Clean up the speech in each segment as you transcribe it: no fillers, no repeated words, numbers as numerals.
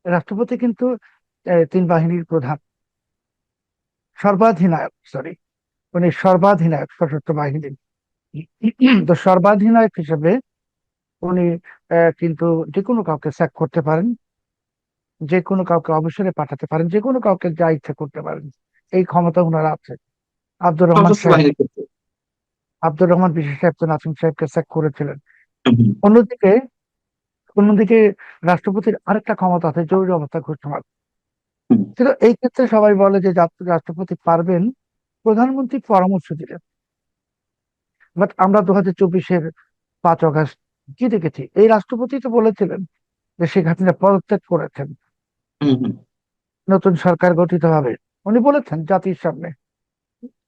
রাষ্ট্রপতি কিন্তু তিন বাহিনীর প্রধান, সর্বাধিনায়ক, সরি, উনি সর্বাধিনায়ক সশস্ত্র বাহিনীর। তো সর্বাধিনায়ক হিসেবে উনি কিন্তু যে কোনো কাউকে স্যাক করতে পারেন, যে কোনো কাউকে অবসরে পাঠাতে পারেন, যে কোনো কাউকে যা ইচ্ছা করতে পারেন, এই ক্ষমতা ওনার আছে। আব্দুর রহমান সশস্ত্র সাহেব, বাহিনীর ক্ষেত্রে। আব্দুর রহমান বিশেষ সাহেব তো নাসিম সাহেবকে স্যাক করেছিলেন। হুম, হুম, অন্যদিকে অন্যদিকে রাষ্ট্রপতির আরেকটা ক্ষমতা আছে, জরুরি অবস্থা ঘোষণা। হুম, কিন্তু এই ক্ষেত্রে সবাই বলে যে রাষ্ট্রপতি পারবেন, প্রধানমন্ত্রী পরামর্শ দিলেন। বাট আমরা 2024-এর 5 আগস্ট কি দেখেছি? এই রাষ্ট্রপতি তো বলেছিলেন যে শেখ হাসিনা পদত্যাগ করেছেন, হুম, হুম, নতুন সরকার গঠিত হবে। উনি বলেছেন জাতির সামনে।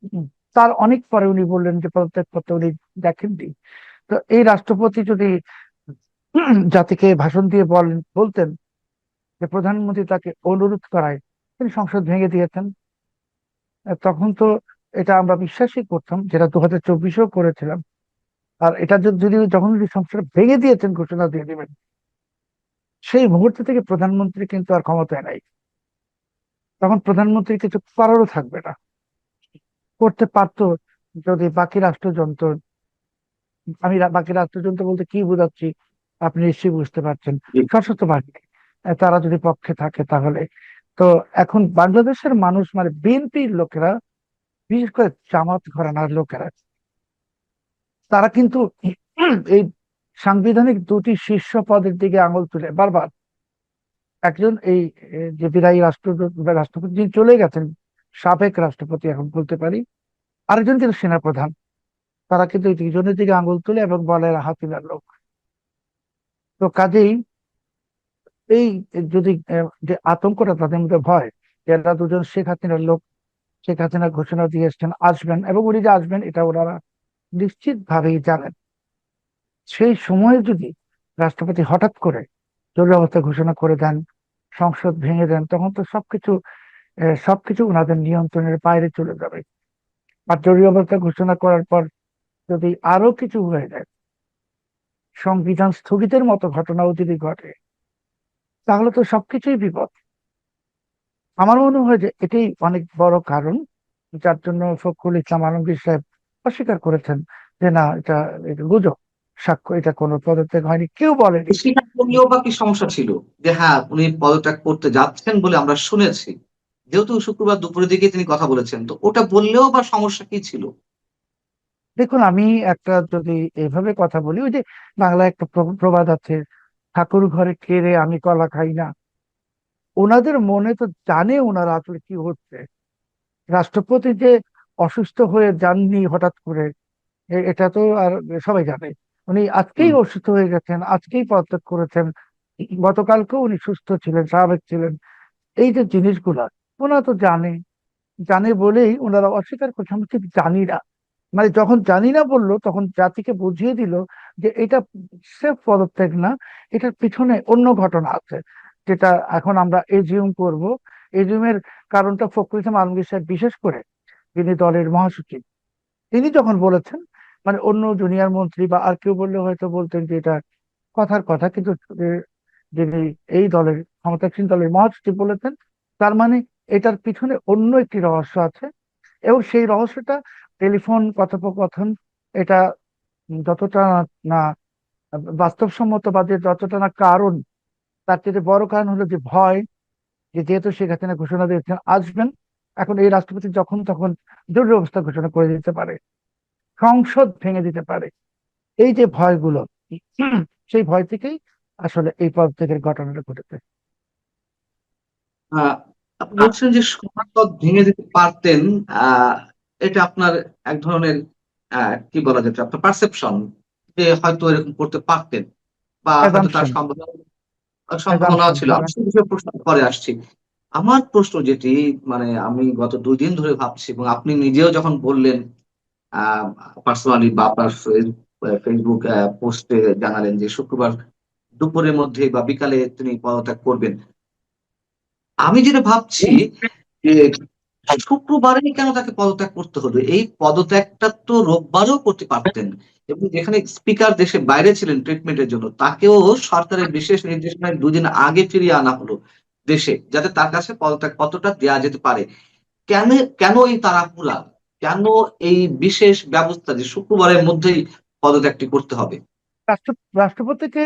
উম, তার অনেক পরে উনি বললেন যে পদত্যাগ করতে উনি দেখেননি। তো এই রাষ্ট্রপতি যদি জাতিকে ভাষণ দিয়ে বলতেন যে প্রধানমন্ত্রী তাকে অনুরোধ করায়, তিনি সংসদ ভেঙে দিয়েছেন, তখন তো এটা আমরা বিশ্বাসই করতাম, যেটা 2024-এও করেছিলাম। আর এটা যদি যখন উনি সংসদ ভেঙে দিয়েছেন, ঘোষণা দিয়ে দিবেন, সেই মুহূর্ত থেকে প্রধানমন্ত্রী কিন্তু আর ক্ষমতায় নাই। তখন প্রধানমন্ত্রী কিছু করারও থাকবে না। করতে পারতো যদি বাকি রাষ্ট্রযন্ত্র, আমি বাকি রাষ্ট্রযন্ত্র বলতে কি বোঝাচ্ছি আপনি নিশ্চয়ই বুঝতে পারছেন, জি। সশস্ত্র বাহিনী, তারা যদি পক্ষে থাকে তাহলে। তো এখন বাংলাদেশের মানুষ মানে বিএনপির লোকেরা, বিশেষ করে জামাত ঘরানার লোকেরা, তারা কিন্তু এই সাংবিধানিক দুটি শীর্ষ পদের দিকে আঙুল তুলে বারবার। একজন এই যে বিদায়ী রাষ্ট্রপতি যিনি চলে গেছেন, সাবেক রাষ্ট্রপতি এখন বলতে পারি, আরেকজন কিন্তু সেনাপ্রধান। তারা কিন্তু এই দুজনের দিকে আঙুল তুলে এবং বলে এরা হাসিনার লোক। তো কাজেই এই যদি যে আতঙ্কটা তাদের মধ্যে, ভয় যে এরা দুজন শেখ হাসিনার লোক, শেখ হাসিনা ঘোষণা দিয়ে এসছেন আসবেন, এবং উনি যে আসবেন এটা ওনারা নিশ্চিত ভাবেই জানেন। সেই সময়ে যদি রাষ্ট্রপতি হঠাৎ করে জরুরি অবস্থা ঘোষণা করে দেন, সংসদ ভেঙে দেন, তখন তো সবকিছু ওনাদের নিয়ন্ত্রণের বাইরে চলে যাবে। আর জরুরি অবস্থা ঘোষণা করার পর যদি আরো কিছু হয়ে যায়, সংবিধান স্থগিতের মতো ঘটনাও যদি ঘটে, তাহলে তো সবকিছুই বিপদ। আমার মনে হয় যে এটাই অনেক বড় কারণ, যার জন্য ফখরুল ইসলাম আলমগীর সাহেব অস্বীকার করেছেন যে না, এটা গুজব, সাক্ষ্য, এটা কোনো পদত্যাগ হয়নি, কেউ বলেনি। সেটা করলেও বা কি সমস্যা ছিল? যে হ্যাঁ, উনি পদত্যাগ করতে যাচ্ছেন বলে আমরা শুনেছি, যেহেতু শুক্রবার দুপুরের দিকে তিনি কথা বলেছেন, তো ওটা বললেও বা সমস্যা কি ছিল? দেখুন, আমি একটা যদি এভাবে কথা বলি, ওই যে বাংলায় একটা প্রবাদ আছে, ঠাকুর ঘরে কেড়ে আমি কলা খাই না। ওনাদের মনে তো জানে ওনারা আসলে কি হচ্ছে। রাষ্ট্রপতি যে অসুস্থ হয়ে যাননি হঠাৎ করে, এটা তো আর সবাই জানে। উনি আজকেই হুম, অসুস্থ হয়ে গেছেন, আজকেই পদত্যাগ করেছেন, গতকালকেও উনি সুস্থ ছিলেন, স্বাভাবিক ছিলেন। এই যে জিনিসগুলা ওনারা তো জানে, জানে বলেই ওনারা অস্বীকার করছে আমি ঠিক জানি না। মানে যখন জানি না বললো, তখন জাতিকে বুঝিয়ে দিল যে এটা সেফ পদত্যাগ না, এটার পিছনে অন্য ঘটনা আছে, যেটা এখন আমরা এজিউম করব। এজিউমের কারণটা ফখরুল ইসলাম আলমগীর সাহেব, বিশেষ করে যিনি দলের মহাসচিব, তিনি যখন বলেছেন, মানে অন্য জুনিয়র মন্ত্রী বা আর কেউ বললে হয়তো বলতেন যে এটা কথার কথা, কিন্তু যিনি এই দলের ক্ষমতাসীন দলের মহাসচিব বলেছেন, তার মানে এটার পিছনে অন্য একটি রহস্য আছে। এবং সেই রহস্যটা টেলিফোন কথোপকথন, এটা যতটা না বাস্তবসম্মত বা যে যতটা না কারণ, তার চেয়ে বড় কারণ হলো যে ভয়, যে যেহেতু শেখ হাসিনা ঘোষণা দিয়েছেন আসবেন, এখন এই রাষ্ট্রপতি যখন তখন জরুরি অবস্থা ঘোষণা করে দিতে পারে, সংসদ ভেঙে দিতে পারে। এই যে ভয়গুলো, সেই ভয় থেকেই আসলে এই পদত্যাগের ঘটনাটা ঘটেছে। আহ, আপনি বলছেন যে সংসদ ভেঙে দিতে পারতেন। আহ এটা আপনার এক ধরনের কি বলা যেত, আপনার পারসেপশন, যে হয়তো এরকম করতে পারতেন, বা হয়তো তার অ্যাজাম্পশন, সম্ভাবনা অ্যাজাম্পশন ছিল। আমি সেই বিষয়ে প্রশ্ন পরে আসছি। আমার প্রশ্ন যেটি, মানে আমি গত 2 দিন ধরে ভাবছি, এবং আপনি নিজেও যখন বললেন পার্সোনালি বা আপনার ফেসবুক পোস্টে জানালেন যে শুক্রবার দুপুরের মধ্যে বা বিকালে তিনি পদত্যাগ করবেন, আমি যেটা ভাবছি যে শুক্রবারেই কেন তাকে পদত্যাগ করতে হলো? এই পদত্যাগটা তো রোববারও করতে পারতেন। এবং যেখানে স্পিকার দেশে বাইরে ছিলেন ট্রিটমেন্টের জন্য, তাকেও সরকারের বিশেষ নির্দেশনায় 2 দিন আগে ফিরিয়ে আনা হলো। দেশে, যাতে তার কাছে পদটা দেওয়া যেতে পারে। কেন কেন এই তাড়াহুড়া? কেন এই বিশেষ ব্যবস্থা যে শুক্রবারের মধ্যেই পদত্যাগটি করতে হবে? রাষ্ট্র রাষ্ট্রপতিকে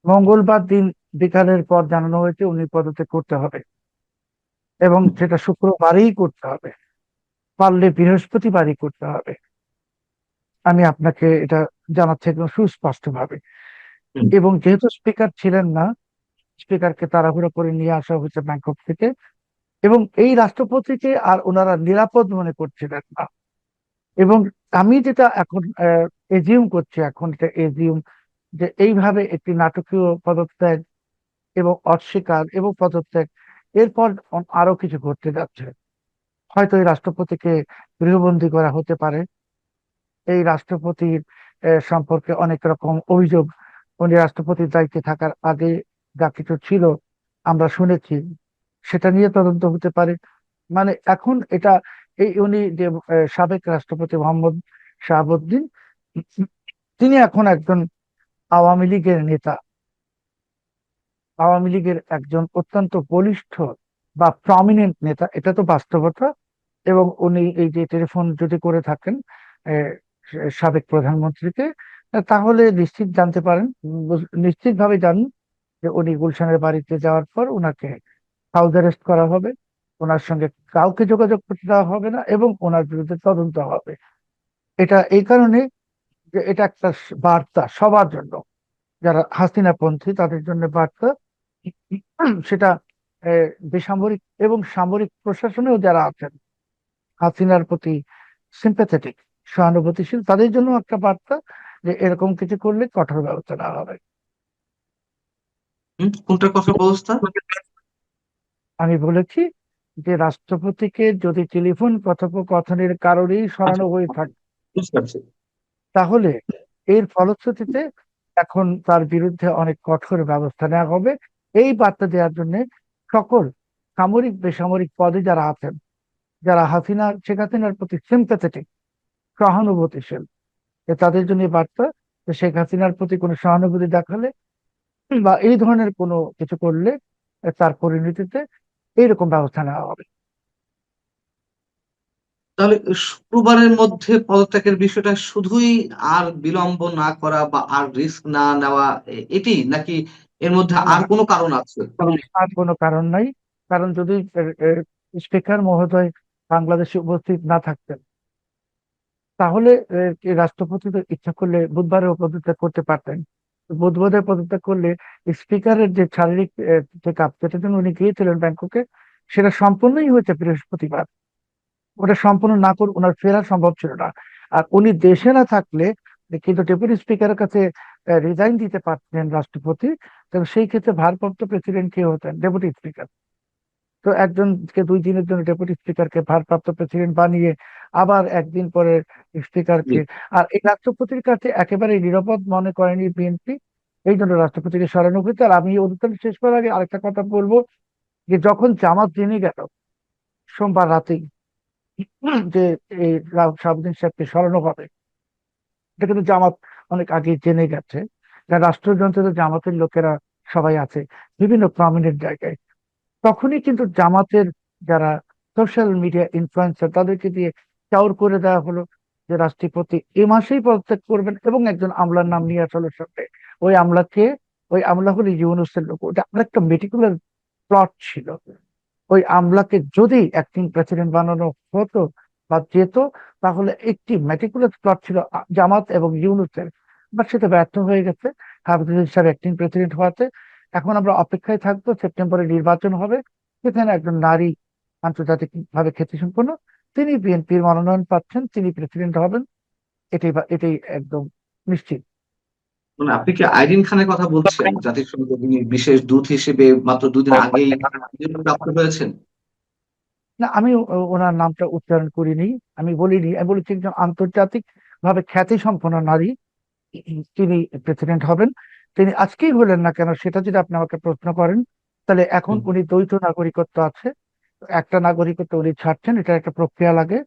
মঙ্গলবার দিন বিকালের পর জানানো হয়েছে উনি পদত্যাগ করতে হবে, এবং সেটা শুক্রবারই করতে হবে, পারলে বৃহস্পতিবারই করতে হবে। আমি আপনাকে এটা জানাচ্ছি একদম সুস্পষ্ট ভাবে। হুম, এবং যেহেতু স্পিকার ছিলেন না, স্পিকারকে তাড়াহুড়ো করে নিয়ে আসা হয়েছে ব্যাংকক থেকে, এবং এই রাষ্ট্রপতিকে আর ওনারা নিরাপদ মনে করছিলেন না। এবং আমি যেটা এখন এজিউম করছি, এখন এটা এজিউম, যে এইভাবে একটি নাটকীয় পদত্যাগ এবং অস্বীকার এবং পদত্যাগ, এরপর আরো কিছু ঘটতে যাচ্ছে। হয়তো এই রাষ্ট্রপতিকে গৃহবন্দী করা হতে পারে। এই রাষ্ট্রপতির সম্পর্কে অনেক রকম অভিযোগ, উনি রাষ্ট্রপতির দায়িত্বে থাকার আগে যা কিছু ছিল আমরা শুনেছি, সেটা নিয়ে তদন্ত হতে পারে। মানে এখন এটা, এই উনি যে সাবেক রাষ্ট্রপতি মোহাম্মদ শাহাবুদ্দিন, তিনি এখন একজন আওয়ামী লীগের নেতা, আওয়ামী লীগের একজন অত্যন্ত বলিষ্ঠ বা প্রমিনেন্ট নেতা, এটা তো বাস্তবতা। এবং উনি এই যে টেলিফোন যদি করে থাকেন আহ, সাবেক প্রধানমন্ত্রীকে, তাহলে নিশ্চিত জানতে পারেন, নিশ্চিত ভাবে জানেন যে উনি গুলশানের বাড়িতে যাওয়ার পর ওনাকে হাউস অ্যারেস্ট করা হবে, ওনার সঙ্গে কাউকে যোগাযোগ করতে দেওয়া হবে না, এবং ওনার বিরুদ্ধে তদন্ত হবে। এটা এই কারণে যে এটা একটা বার্তা সবার জন্য, যারা হাসিনা পন্থী তাদের জন্য বার্তা। সেটা বেসামরিক এবং সামরিক প্রশাসনেও যারা আছেন হাসিনার প্রতি সিম্প্যাথেটিক, সহানুভূতিশীল, তাদের জন্য একটা বার্তা যে এরকম কিছু করলে কঠোর ব্যবস্থা নেওয়া হবে। কোনটার কথা বলছেন? আমি বলেছি যে রাষ্ট্রপতিকে যদি টেলিফোন কথোপকথনের কারণেই আচ্ছা, সরানো হয়ে থাকে, বুঝতে পারছি। তাহলে এর ফলশ্রুতিতে এখন তার বিরুদ্ধে অনেক কঠোর ব্যবস্থা নেওয়া হবে। এই বার্তা দেওয়ার জন্য সকল সামরিক বেসামরিক পদে যারা আছেন, যারা শেখ হাসিনার প্রতি সিম্প্যাথেটিক, সহানুভূতিশীল, তাদের জন্য এই বার্তা যে শেখ হাসিনার প্রতি কোনো সহানুভূতি দেখালে বা এই ধরনের কোনো কিছু করলে তার পরিণতিতে এইরকম ব্যবস্থা নেওয়া হবে। তাহলে শুক্রবারের মধ্যে পদত্যাগের বিষয়টা শুধুই আর বিলম্ব না করা বা আর রিস্ক না নেওয়া, এটি নাকি এর মধ্যে না, আর কোনো কারণ আছে? আর কোনো কারণ নাই। কারণ যদি স্পিকার মহোদয় বাংলাদেশে উপস্থিত না থাকতেন, তাহলে এই রাষ্ট্রপতি তো ইচ্ছা করলে বুধবারেও পদত্যাগ করতে পারতেন। বুধবারে পদত্যাগ করলে স্পিকারের যে শারীরিক চেক আপ, যেটার জন্য উনি গিয়েছিলেন ব্যাংককে, সেটা সম্পূর্ণই হয়েছে বৃহস্পতিবার। ওটা সম্পূর্ণ না করে ওনার ফেরা সম্ভব ছিল না। আর উনি দেশে না থাকলে কিন্তু ডেপুটি স্পিকারের কাছে রিজাইন দিতে পারতেন রাষ্ট্রপতি। তবে সেই ক্ষেত্রে ভারপ্রাপ্ত প্রেসিডেন্ট কে হতেন? Deputy speaker. তো একজনকে 2 দিনের জন্য ডেপুটি স্পিকারকে ভারপ্রাপ্ত প্রেসিডেন্ট বানিয়ে আবার একদিন পরে জি। স্পিকারকে, আর এই রাষ্ট্রপতির কাছে একেবারে নিরাপদ মনে করেনি বিএনপি, এই জন্য রাষ্ট্রপতিকে সরানো হয়েছে। আর আমি অনুষ্ঠান শেষ করার আগে আরেকটা কথা বলবো, যে যখন জামাত জেনে গেল সোমবার রাতেই যে এই শাহাবুদ্দিন সাহেবকে সরানো হবে, এটা কিন্তু জামাত অনেক আগে জেনে গেছে। কারণ রাষ্ট্রযন্ত্রে তো জামাতের লোকেরা সবাই আছে বিভিন্ন প্রমিনেন্ট জায়গায়। তখনই কিন্তু জামাতের যারা সোশ্যাল মিডিয়া ইনফ্লুয়েন্সার, তাদেরকে দিয়ে চাউর করে দেওয়া হলো যে রাষ্ট্রপতি এ মাসেই পদত্যাগ করবেন, এবং একজন আমলার নাম নিয়ে আসলো সাথে। ওই আমলাকে, ওই আমলা হলো ইউনূসের লোক। ওটা একটা মেটিকুলার প্লট ছিল। ওই আমলাকে যদি অ্যাক্টিং প্রেসিডেন্ট বানানো হতো বা যেত, তাহলে একটি মেটিকুলাস প্লট ছিল জামাত এবং ইউনূসের। বাট সেটা ব্যর্থ হয়ে গেছে হাফিজ সাহেব অ্যাক্টিং প্রেসিডেন্ট হওয়াতে। এখন আমরা অপেক্ষায় থাকবো, সেপ্টেম্বরে নির্বাচন হবে, সেখানে একজন নারী আন্তর্জাতিক ভাবে খ্যাতিসম্পন্ন, তিনি বিএনপির মনোনয়ন পাচ্ছেন, তিনি প্রেসিডেন্ট হবেন। এটাই একদম নিশ্চিত। মানে আপনি কি আইরিন খানের কথা বলছেন, জাতিসংঘের যিনি বিশেষ দূত হিসেবে মাত্র 2 দিন আগেই নিয়োগপ্রাপ্ত হয়েছেন? না, আমি ওনার নামটা উচ্চারণ করিনি, আমি বলিনি, আমি বলেছি একজন আন্তর্জাতিক ভাবে খ্যাতি সম্পন্ন নারী, তিনি প্রেসিডেন্ট হবেন। তিনি আজকেই হলেন না কেন সেটা যদি আপনি আমাকে প্রশ্ন করেন, তাহলে এখন হুম, উনি দ্বৈত নাগরিকত্ব আছে, একটা নাগরিকত্ব উনি ছাড়ছেন, এটা একটা প্রক্রিয়া লাগে।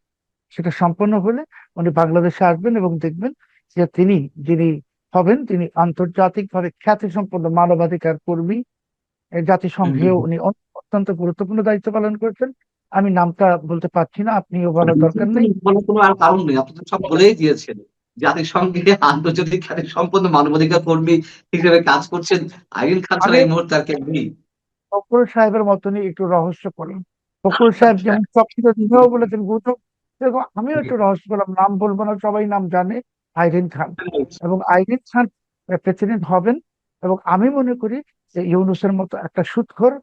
সেটা সম্পন্ন হলে উনি বাংলাদেশে আসবেন এবং দেখবেন যে তিনি, যিনি হবেন, তিনি আন্তর্জাতিক ভাবে খ্যাতি সম্পন্ন মানবাধিকার কর্মী। হুম, জাতিসংঘেও হুম। উনি অত্যন্ত অত্যন্ত গুরুত্বপূর্ণ দায়িত্ব পালন করেছেন। আমি নামটা বলতে পারছি না, আপনিও মানে বলার দরকার নেই। বলার কোনো আর কারণ নেই, আপনি তো সব বলেই দিয়েছেন। জাতিসংঘে আন্তর্জাতিক খ্যাতি সম্পন্ন মানবাধিকার কর্মী হিসেবে কাজ করছেন আইরিন খান ছাড়া আগে এই মুহূর্তে আর কেউ নেই। ফখরুল সাহেবের মতনই একটু রহস্য করুন। ফখরুল সাহেব যেমন সবকিছু নিজেও বলেছেন গুজব, সেরকম আমিও একটু রহস্য করলাম, নাম বলবো না, সবাই নাম জানে, আইরিন খান। এবং আইরিন খান প্রেসিডেন্ট হবেন, এবং আমি মনে করি যে ইউনূসের মতো একটা সুৎখোর,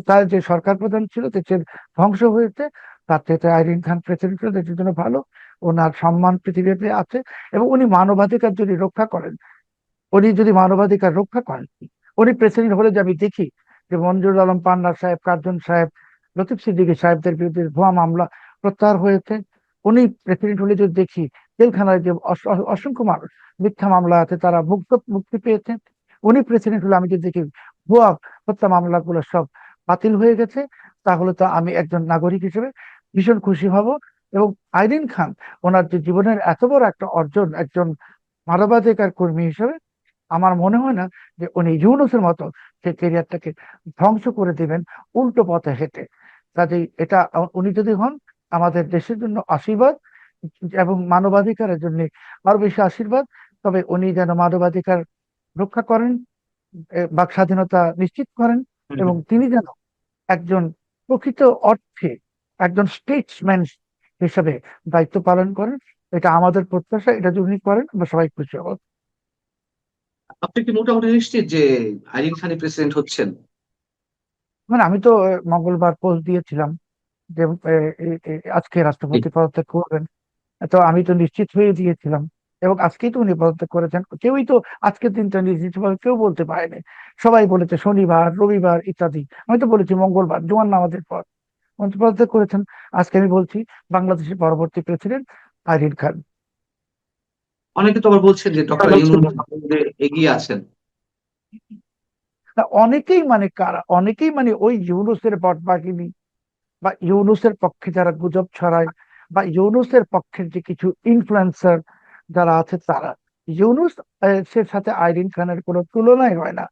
তার যে সরকার প্রধান ছিল সে ধ্বংস হয়েছে, তার থেকে আইরিন খান প্রেসিডেন্ট হলে দেশের জন্য ভালো। ওনার সম্মান পৃথিবীতে আছে, এবং উনি মানবাধিকার যদি রক্ষা করেন, উনি প্রেসিডেন্ট হলে যে আমি দেখি যে মঞ্জুরুল আলম পান্না সাহেব, কার্জন সাহেব, লতিফ সিদ্দিকী সাহেবদের বিরুদ্ধে ভুয়া মামলা প্রত্যাহার হয়েছে। উনি প্রেসিডেন্ট হলে যদি দেখি জেলখানায় যে অসংখ্য মানুষ মিথ্যা মামলা আছে তারা মুক্তি পেয়েছে। উনি প্রেসিডেন্ট হলে আমি যদি দেখি ভুয়া হত্যা মামলাগুলো সব বাতিল হয়ে গেছে, তাহলে তো আমি একজন নাগরিক হিসেবে ভীষণ খুশি হব। এবং আইরিন খান ওনার যে জীবনের এত বড় একটা অর্জন, একজন মানবাধিকার কর্মী হিসেবে, আমার মনে হয় না যে উনি ইউনূসের মতো সেই ক্যারিয়ারটাকে ধ্বংস করে দিবেন উল্টো পথে হেঁটে। কাজেই এটা উনি যদি হন, আমাদের দেশের জন্য আশীর্বাদ, এবং মানবাধিকারের জন্য আরো বেশি আশীর্বাদ। তবে উনি যেন মানবাধিকার রক্ষা করেন, বাক স্বাধীনতা নিশ্চিত করেন, এবং তিনি যেন একজন প্রকৃত অর্থে একজন স্টেটসম্যান হিসেবে দায়িত্ব পালন করেন। এটা আমাদের প্রত্যাশা, এটা যদি উনি করেন আমরা সবাই খুশি হব। আপনি কি মোটামুটি নিশ্চিত যে আইরিন খানই প্রেসিডেন্ট হচ্ছেন? মানে আমি তো মঙ্গলবার পোস্ট দিয়েছিলাম যে আজকে জি। রাষ্ট্রপতি পদত্যাগ করবেন। তো আমি তো নিশ্চিত হয়ে দিয়েছিলাম, এবং আজকেই তো উনি পদত্যাগ করেছেন। কেউই তো আজকের দিনটা নিশ্চিতভাবে কেউ বলতে পারেনি, সবাই বলেছে শনিবার, রবিবার ইত্যাদি। আমি তো বলেছি মঙ্গলবার জুমার নামাজের পর উনি পদত্যাগ করেছেন। আজকে আমি বলছি বাংলাদেশের পরবর্তী প্রেসিডেন্ট আরিফ খান। অনেকে তো আবার বলছেন যে ডক্টর ইউনূস আমাদের এগিয়ে আছেন। তা অনেকেই মানে কারা, অনেকেই মানে ওই ইউনূসের বটবাহিনী, বা ইউনূসের পক্ষে যারা গুজব ছড়ায়, বা ইউনূসের পক্ষের যে কিছু ইনফ্লুয়েন্সার যারা আছে তারা। ইউনূস সে সাথে আইরিন খানের কোনো তুলনাই হয় না।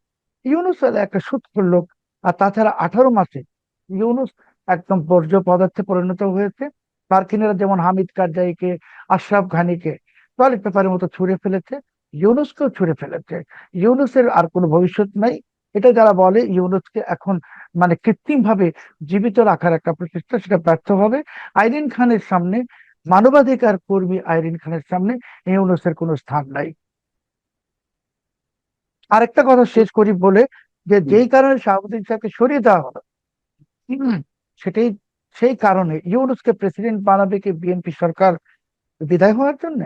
ইউনূস হলো একটা সুৎখর লোক। আর তাছাড়া 18 মাসে ইউনূস একদম বর্জ্য পদার্থে পরিণত হয়েছে। মার্কিনেরা যেমন হামিদ কারজাইকে, আশরাফ ঘানিকে টয়লেট পেপারের মতো ছুঁড়ে ফেলেছে, ইউনূসকেও ছুঁড়ে ফেলেছে। ইউনূসের আর কোনো ভবিষ্যৎ নাই। এটা যারা বলে ইউনূসকে এখন মানে কৃত্রিম ভাবে জীবিত রাখার একটা প্রচেষ্টা, সেটা ব্যর্থ হবে। আইরিন খানের সামনে, মানবাধিকার কর্মী আইরিন খানের সামনে ইউনূসের কোনো স্থান নাই। আরেকটা কথা শেষ করি বলে, যে হুম। যেই কারণে শাহাবুদ্দিন সাহেবকে সরিয়ে দেওয়া হলো, হুম, সেটাই, সেই কারণে ইউনূসকে প্রেসিডেন্ট বানাবে কি বিএনপি সরকার বিদায় হওয়ার জন্য?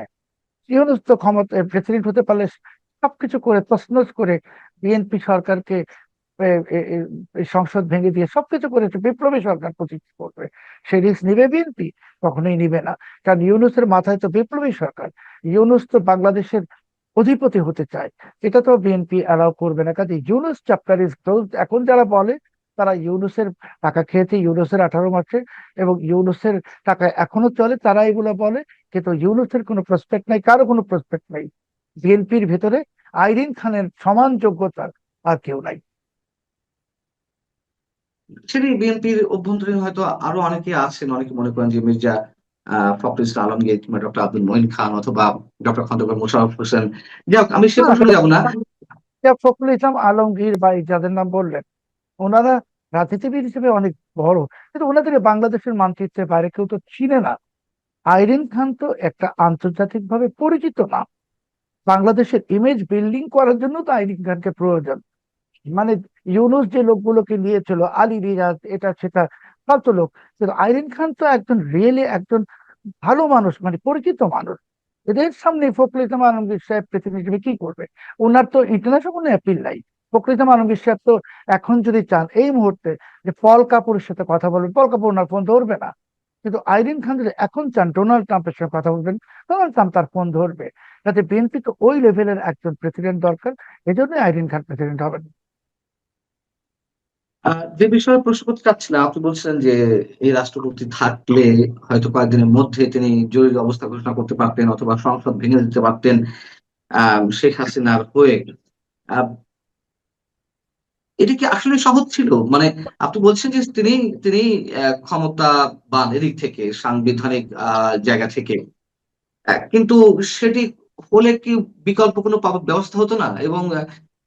ইউনূস তো ক্ষমতা প্রেসিডেন্ট হতে পারলে সবকিছু করে তছনছ করে বিএনপি সরকারকে এই সংসদ ভেঙে দিয়ে সবকিছু করেছে, বিপ্লবী সরকার প্রতিষ্ঠা করবে। সে রিস্ক নিবে বিএনপি? কখনোই নিবে না। কারণ ইউনূসের মাথায় তো বিপ্লবী সরকার। ইউনূস তো বাংলাদেশের অধিপতি হতে চায়, এটা তো বিএনপি অ্যালাউ করবে না। কাজে ইউনূস চ্যাপ্টার ইজ ক্লোজ। এখন যারা বলে তারা ইউনূসের টাকা খেয়েছে, ইউনূসের 18 মাসে, এবং ইউনূসের টাকায় এখনো চলে, তারা এগুলো বলে। কিন্তু ইউনূসের কোনো প্রসপেক্ট নাই, কারো কোনো প্রসপেক্ট নাই। বিএনপির ভেতরে আইরিন খানের সমান যোগ্যতা আর কেউ নাই। সেটি বিএনপির অভ্যন্তরীণ হয়তো আরো অনেকে আছেন, অনেকে মনে করেন যে মির্জা ফখরুল ইসলাম আলমগীর কিংবা ডক্টর আব্দুল মঈন খান অথবা ডক্টর খন্দকার মোশাররফ হোসেন। যাই হোক, আমি সে প্রসঙ্গে যাব না। ফখরুল ইসলাম আলমগীর বা এই যাদের নাম বললেন, ওনারা রাজনীতিবিদ হিসেবে অনেক বড়, কিন্তু ওনাদের বাংলাদেশের মানচিত্রের বাইরে কেউ তো চিনে না। আইরিন খান তো একটা আন্তর্জাতিক ভাবে পরিচিত নাম। বাংলাদেশের ইমেজ বিল্ডিং করার জন্য তো আইরিন খানকে প্রয়োজন। মানে ইউনূস যে লোকগুলোকে নিয়েছিল, আলী রিয়াজ, এটা সেটা, ফালতু লোক। কিন্তু আইরিন খান তো একজন রিয়েলি একজন ভালো মানুষ, মানে পরিচিত মানুষ। এদের সামনে ফখরুল ইসলাম আলমগীর সাহেব প্রেসিডেন্ট হিসেবে কি করবে? ওনার তো ইন্টারন্যাশনাল কোনো অ্যাপিল নাই। ফখরুল ইসলাম আলমগীর সাহেব তো এখন যদি চান এই মুহূর্তে যে পল কাপুরের সাথে কথা বলবেন, পল কাপুর ওনার ফোন ধরবে না। কিন্তু আইরিন খান যদি এখন চান ডোনাল্ড ট্রাম্পের সঙ্গে কথা বলবেন, ডোনাল্ড ট্রাম্প তার ফোন ধরবে। যাতে বিএনপি তো ওই লেভেলের একজন প্রেসিডেন্ট দরকার, এই জন্যই আইরিন খান প্রেসিডেন্ট হবেন। যে বিষয়ে প্রশ্ন করতে চাচ্ছিলাম, আপনি বলছিলেন যে এই রাষ্ট্রপতি থাকলে হয়তো কয়েকদিনের মধ্যে তিনি জরুরি অবস্থা ঘোষণা করতে পারতেন অথবা সংসদ ভেঙে দিতে পারতেন শেখ হাসিনার হয়ে। আহ, এটা কি আসলে সহজ ছিল? মানে আপনি বলছেন যে তিনি তিনি ক্ষমতাবান এদিক থেকে সাংবিধানিক জায়গা থেকে। কিন্তু সেটি হলে কি বিকল্প কোনো ব্যবস্থা হতো না? এবং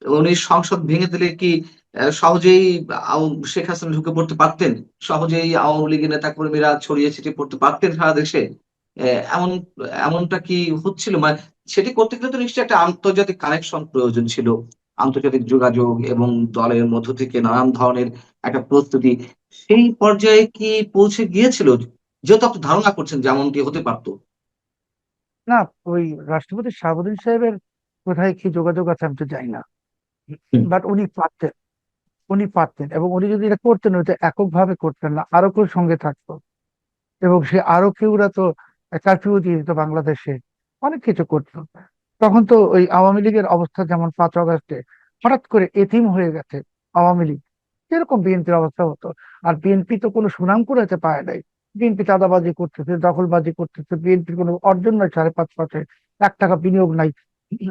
উনি সংসদ ভেঙে দিলে কি সহজেই শেখ হাসিনা ঢুকে পড়তে পারতেন? সহজেই আওয়ামী লীগের নেতাকর্মীরা ছড়িয়ে ছিটিয়ে পড়তে পারতেন সারা দেশে? এমন এমনটা কি হচ্ছিল? মানে সেটি করতে গেলে তো নিশ্চয়ই একটা আন্তর্জাতিক কানেকশন প্রয়োজন ছিল। আন্তর্জাতিক যোগাযোগ এবং দলের মধ্য থেকে নানান ধরনের একটা প্রস্তুতি। সেই পর্যায়ে কি পৌঁছে গিয়েছিল? যেহেতু আপনি ধারণা করছেন যে এমনটি হতে পারত। না, ওই রাষ্ট্রপতি শাহাবুদ্দিন সাহেবের কোথায় কি যোগাযোগ আছে আমি তো জানি না, হুম, বাট উনি পারতেন এবং উনি যদি এটা করতেন হয়তো এককভাবে করতেন না, আরো কেউ সঙ্গে থাকতো। এবং সে আরো কেউরা তো কারফিউ দিয়ে দিত বাংলাদেশে, অনেক কিছু করতো। তখন তো ওই আওয়ামী লীগের অবস্থা যেমন 5 আগস্টে হঠাৎ করে এতিম হয়ে গেছে আওয়ামী লীগ, এরকম বিএনপির অবস্থা হতো। আর বিএনপি তো কোনো সুনাম কুড়াতে পারে নাই। বিএনপি চাঁদাবাজি করতেছে, দখলবাজি করতেছে, বিএনপির কোনো অর্জন নাই 5.5 বছরে, 1 টাকা বিনিয়োগ নাই।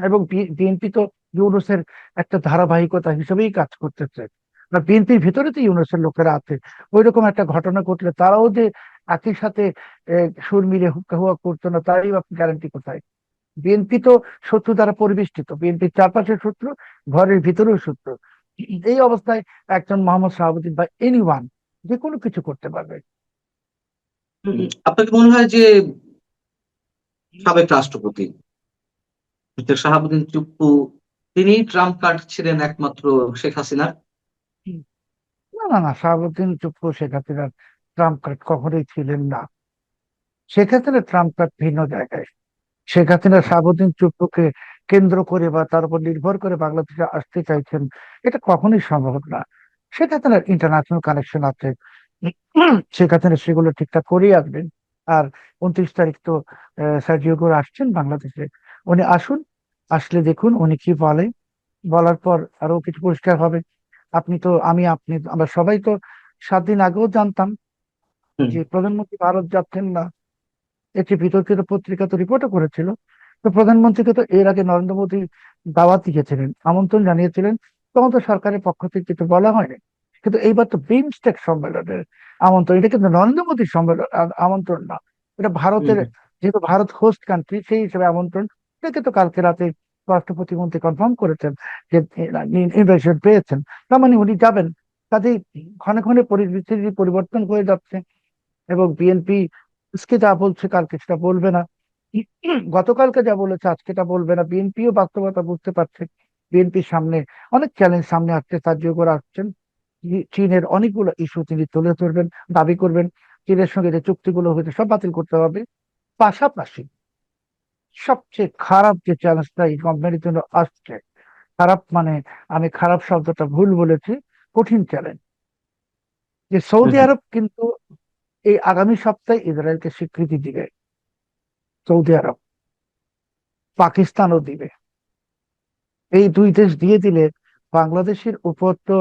এবং বিএনপি তো ইউনূসের একটা ধারাবাহিকতা হিসেবেই কাজ করতেছে। আর বিএনপির ভিতরে তো ইউনূসের লোকেরা আছে। ওইরকম একটা ঘটনা ঘটলে তারাও যে একই সাথে সুর মিলে হুক্কা হুয়া করতো না, তারই আপনি গ্যারান্টি কোথায়? বিএনপি তো শত্রু দ্বারা পরিবেষ্টিত, বিএনপির চারপাশের শত্রু, ঘরের ভিতরেও শত্রু। এই অবস্থায় একজন মোহাম্মদ শাহাবুদ্দিন বা এনিওয়ান যে কোনো কিছু করতে পারবে। হুম, আপনার কি মনে হয় যে সাবেক রাষ্ট্রপতি মিস্টার শাহাবুদ্দিন চুপ্পু তিনিই ট্রাম্প কার্ড ছিলেন একমাত্র শেখ হাসিনার? না না না, শাহাবুদ্দিন চুপ্পু শেখ হাসিনার ট্রাম্প কার্ড কখনোই ছিলেন না। শেখ হাসিনা ট্রাম্প কার্ড ভিন্ন জায়গায়। শেখ হাসিনা শাহাবুদ্দিন চুপ্পুকে কেন্দ্র করে বা তার উপর নির্ভর করে বাংলাদেশে আসতে চাইছেন, এটা কখনোই সম্ভব না। শেখ হাসিনার ইন্টারন্যাশনাল কানেকশন আছে, শেখ হাসিনা সেগুলো ঠিকঠাক করেই আসবেন। আর 29 তারিখ তো সার্জিও গুরু আসছেন বাংলাদেশে, উনি আসুন, আসলে দেখুন উনি কি বলে। বলার পর আরো কিছু পরিষ্কার হবে। আপনি আমরা সবাই তো 7 দিন আগেও জানতাম হুম, যে প্রধানমন্ত্রী ভারত যাচ্ছেন না। একটি বিতর্কিত পত্রিকা তো রিপোর্টও করেছিল। তো প্রধানমন্ত্রীকে তো এর আগে নরেন্দ্র মোদী দাওয়াত দিয়েছিলেন, আমন্ত্রণ জানিয়েছিলেন, তখন তো সরকারের পক্ষ থেকে কিছু বলা হয়নি। কিন্তু এইবার তো বিমস্টেক সম্মেলনের আমন্ত্রণ, এটা কিন্তু নরেন্দ্র মোদীর সম্মেলন আমন্ত্রণ না, এটা হুম, ভারতের, যেহেতু ভারত হোস্ট কান্ট্রি সেই হিসেবে আমন্ত্রণ। এটাকে তো কালকে রাতে স্বরাষ্ট্র প্রতিমন্ত্রী কনফার্ম করেছেন যে ইনভাইটেশন পেয়েছেন, তার মানে উনি যাবেন। কাজেই ক্ষণে ক্ষণে পরিস্থিতি পরিবর্তন হয়ে যাচ্ছে এবং বিএনপি আজকে যা বলছে কালকে সেটা বলবে না, গতকালকে যা বলেছে আজকে তা বলবে না। বিএনপিও বাস্তবতা বুঝতে পারছে। বিএনপির সামনে অনেক চ্যালেঞ্জ সামনে আসছে, সাহায্য করে আসছেন। চীনের অনেকগুলো ইস্যু তিনি তুলে ধরবেন, দাবি করবেন চীনের সঙ্গে যে চুক্তিগুলো হয়েছে সব বাতিল করতে হবে। পাশাপাশি সবচেয়ে খারাপ যে চ্যালেঞ্জটা এই গভর্নমেন্টের জন্য আসছে, খারাপ মানে আমি খারাপ শব্দটা ভুল বলেছি, কঠিন চ্যালেঞ্জ, যে সৌদি হুম, আরব কিন্তু এই আগামী সপ্তাহে ইসরায়েলকে স্বীকৃতি দিবে। সৌদি আরব, পাকিস্তানও দিবে। এই দুই দেশ দিয়ে দিলে বাংলাদেশের উপর তো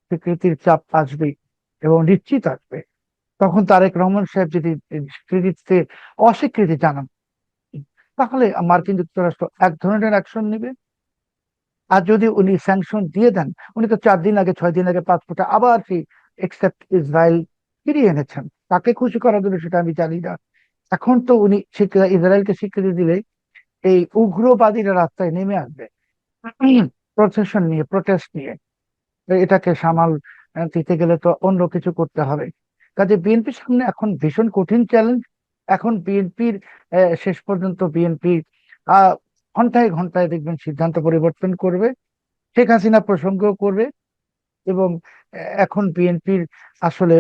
স্বীকৃতির চাপ আসবেই এবং নিশ্চিত আসবে। তখন তারেক রহমান সাহেব যদি স্বীকৃতিতে অস্বীকৃতি জানান, তাহলে মার্কিন যুক্তরাষ্ট্র এক ধরনের অ্যাকশন নেবে। আর যদি উনি স্যাংশন দিয়ে দেন, উনি তো 4 দিন আগে 6 দিন আগে পাসপোর্টে আবার সেই এক্সেপ্ট ইসরায়েল ফিরিয়ে এনেছেন, তাকে খুশি করার জন্য সেটা আমি জানি না। এখন তো উনি ইসরায়েলকে স্বীকৃতি দিলে এই উগ্রবাদীরা রাস্তায় নেমে আসবে প্রসেশন নিয়ে, প্রটেস্ট নিয়ে। এটাকে সামাল দিতে গেলে তো অন্য কিছু করতে হবে। কাজে বিএনপির সামনে এখন ভীষণ কঠিন চ্যালেঞ্জ। এখন বিএনপির শেষ পর্যন্ত বিএনপি আহ ঘন্টায় ঘন্টায় দেখবেন সিদ্ধান্ত পরিবর্তন করবে, শেখ হাসিনা প্রসঙ্গ করবে। এবং এখন বিএনপির আসলে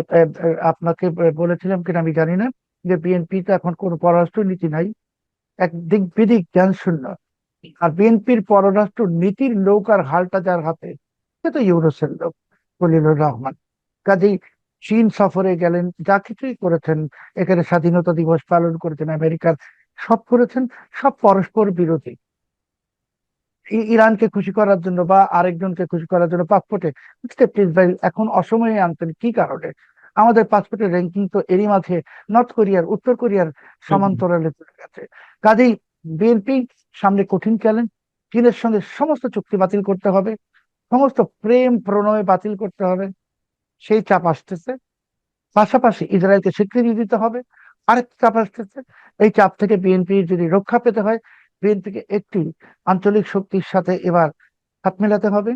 আপনাকে বলেছিলাম কিনা আমি জানি না, যে বিএনপি তো এখন কোনো পররাষ্ট্র নীতি নাই, এক দিক বিদিক জ্ঞান শূন্য। আর বিএনপির পররাষ্ট্র নীতির নৌকার হালটা যার হাতে, সে তো ইউনূসের লোক, খলিলুর রহমান। কাজেই চীন সফরে গেলেন, যা কিছুই করেছেন, এখানে স্বাধীনতা দিবস পালন করেছেন আমেরিকার, সব করেছেন, সব পরস্পর বিরোধী। ইরানকে খুশি করার জন্য বা আরেকজনকে খুশি করার জন্য পাসপোর্টে ইসরায়েল এখন অসময়ে আনতেন কি কারণে? আমাদের পাসপোর্টের র্যাঙ্কিং তো এরই মাঝে নর্থ কোরিয়ার, উত্তর কোরিয়ার হুম, সমান্তরালে চলে গেছে। কাজেই বিএনপি সামনে কঠিন চ্যালেঞ্জ, চীনের সঙ্গে সমস্ত চুক্তি বাতিল করতে হবে, সমস্ত প্রেম প্রণয় বাতিল করতে হবে, সেই চাপ আসতেছে। পাশাপাশি ইসরায়েলকে স্বীকৃতি দিতে হবে, আরেক চাপ আসতেছে। এই চাপ থেকে বিএনপি যদি রক্ষা পেতে হয়, বিএনপিকে একটি আঞ্চলিক শক্তির সাথে এবার হাত মেলাতে হবে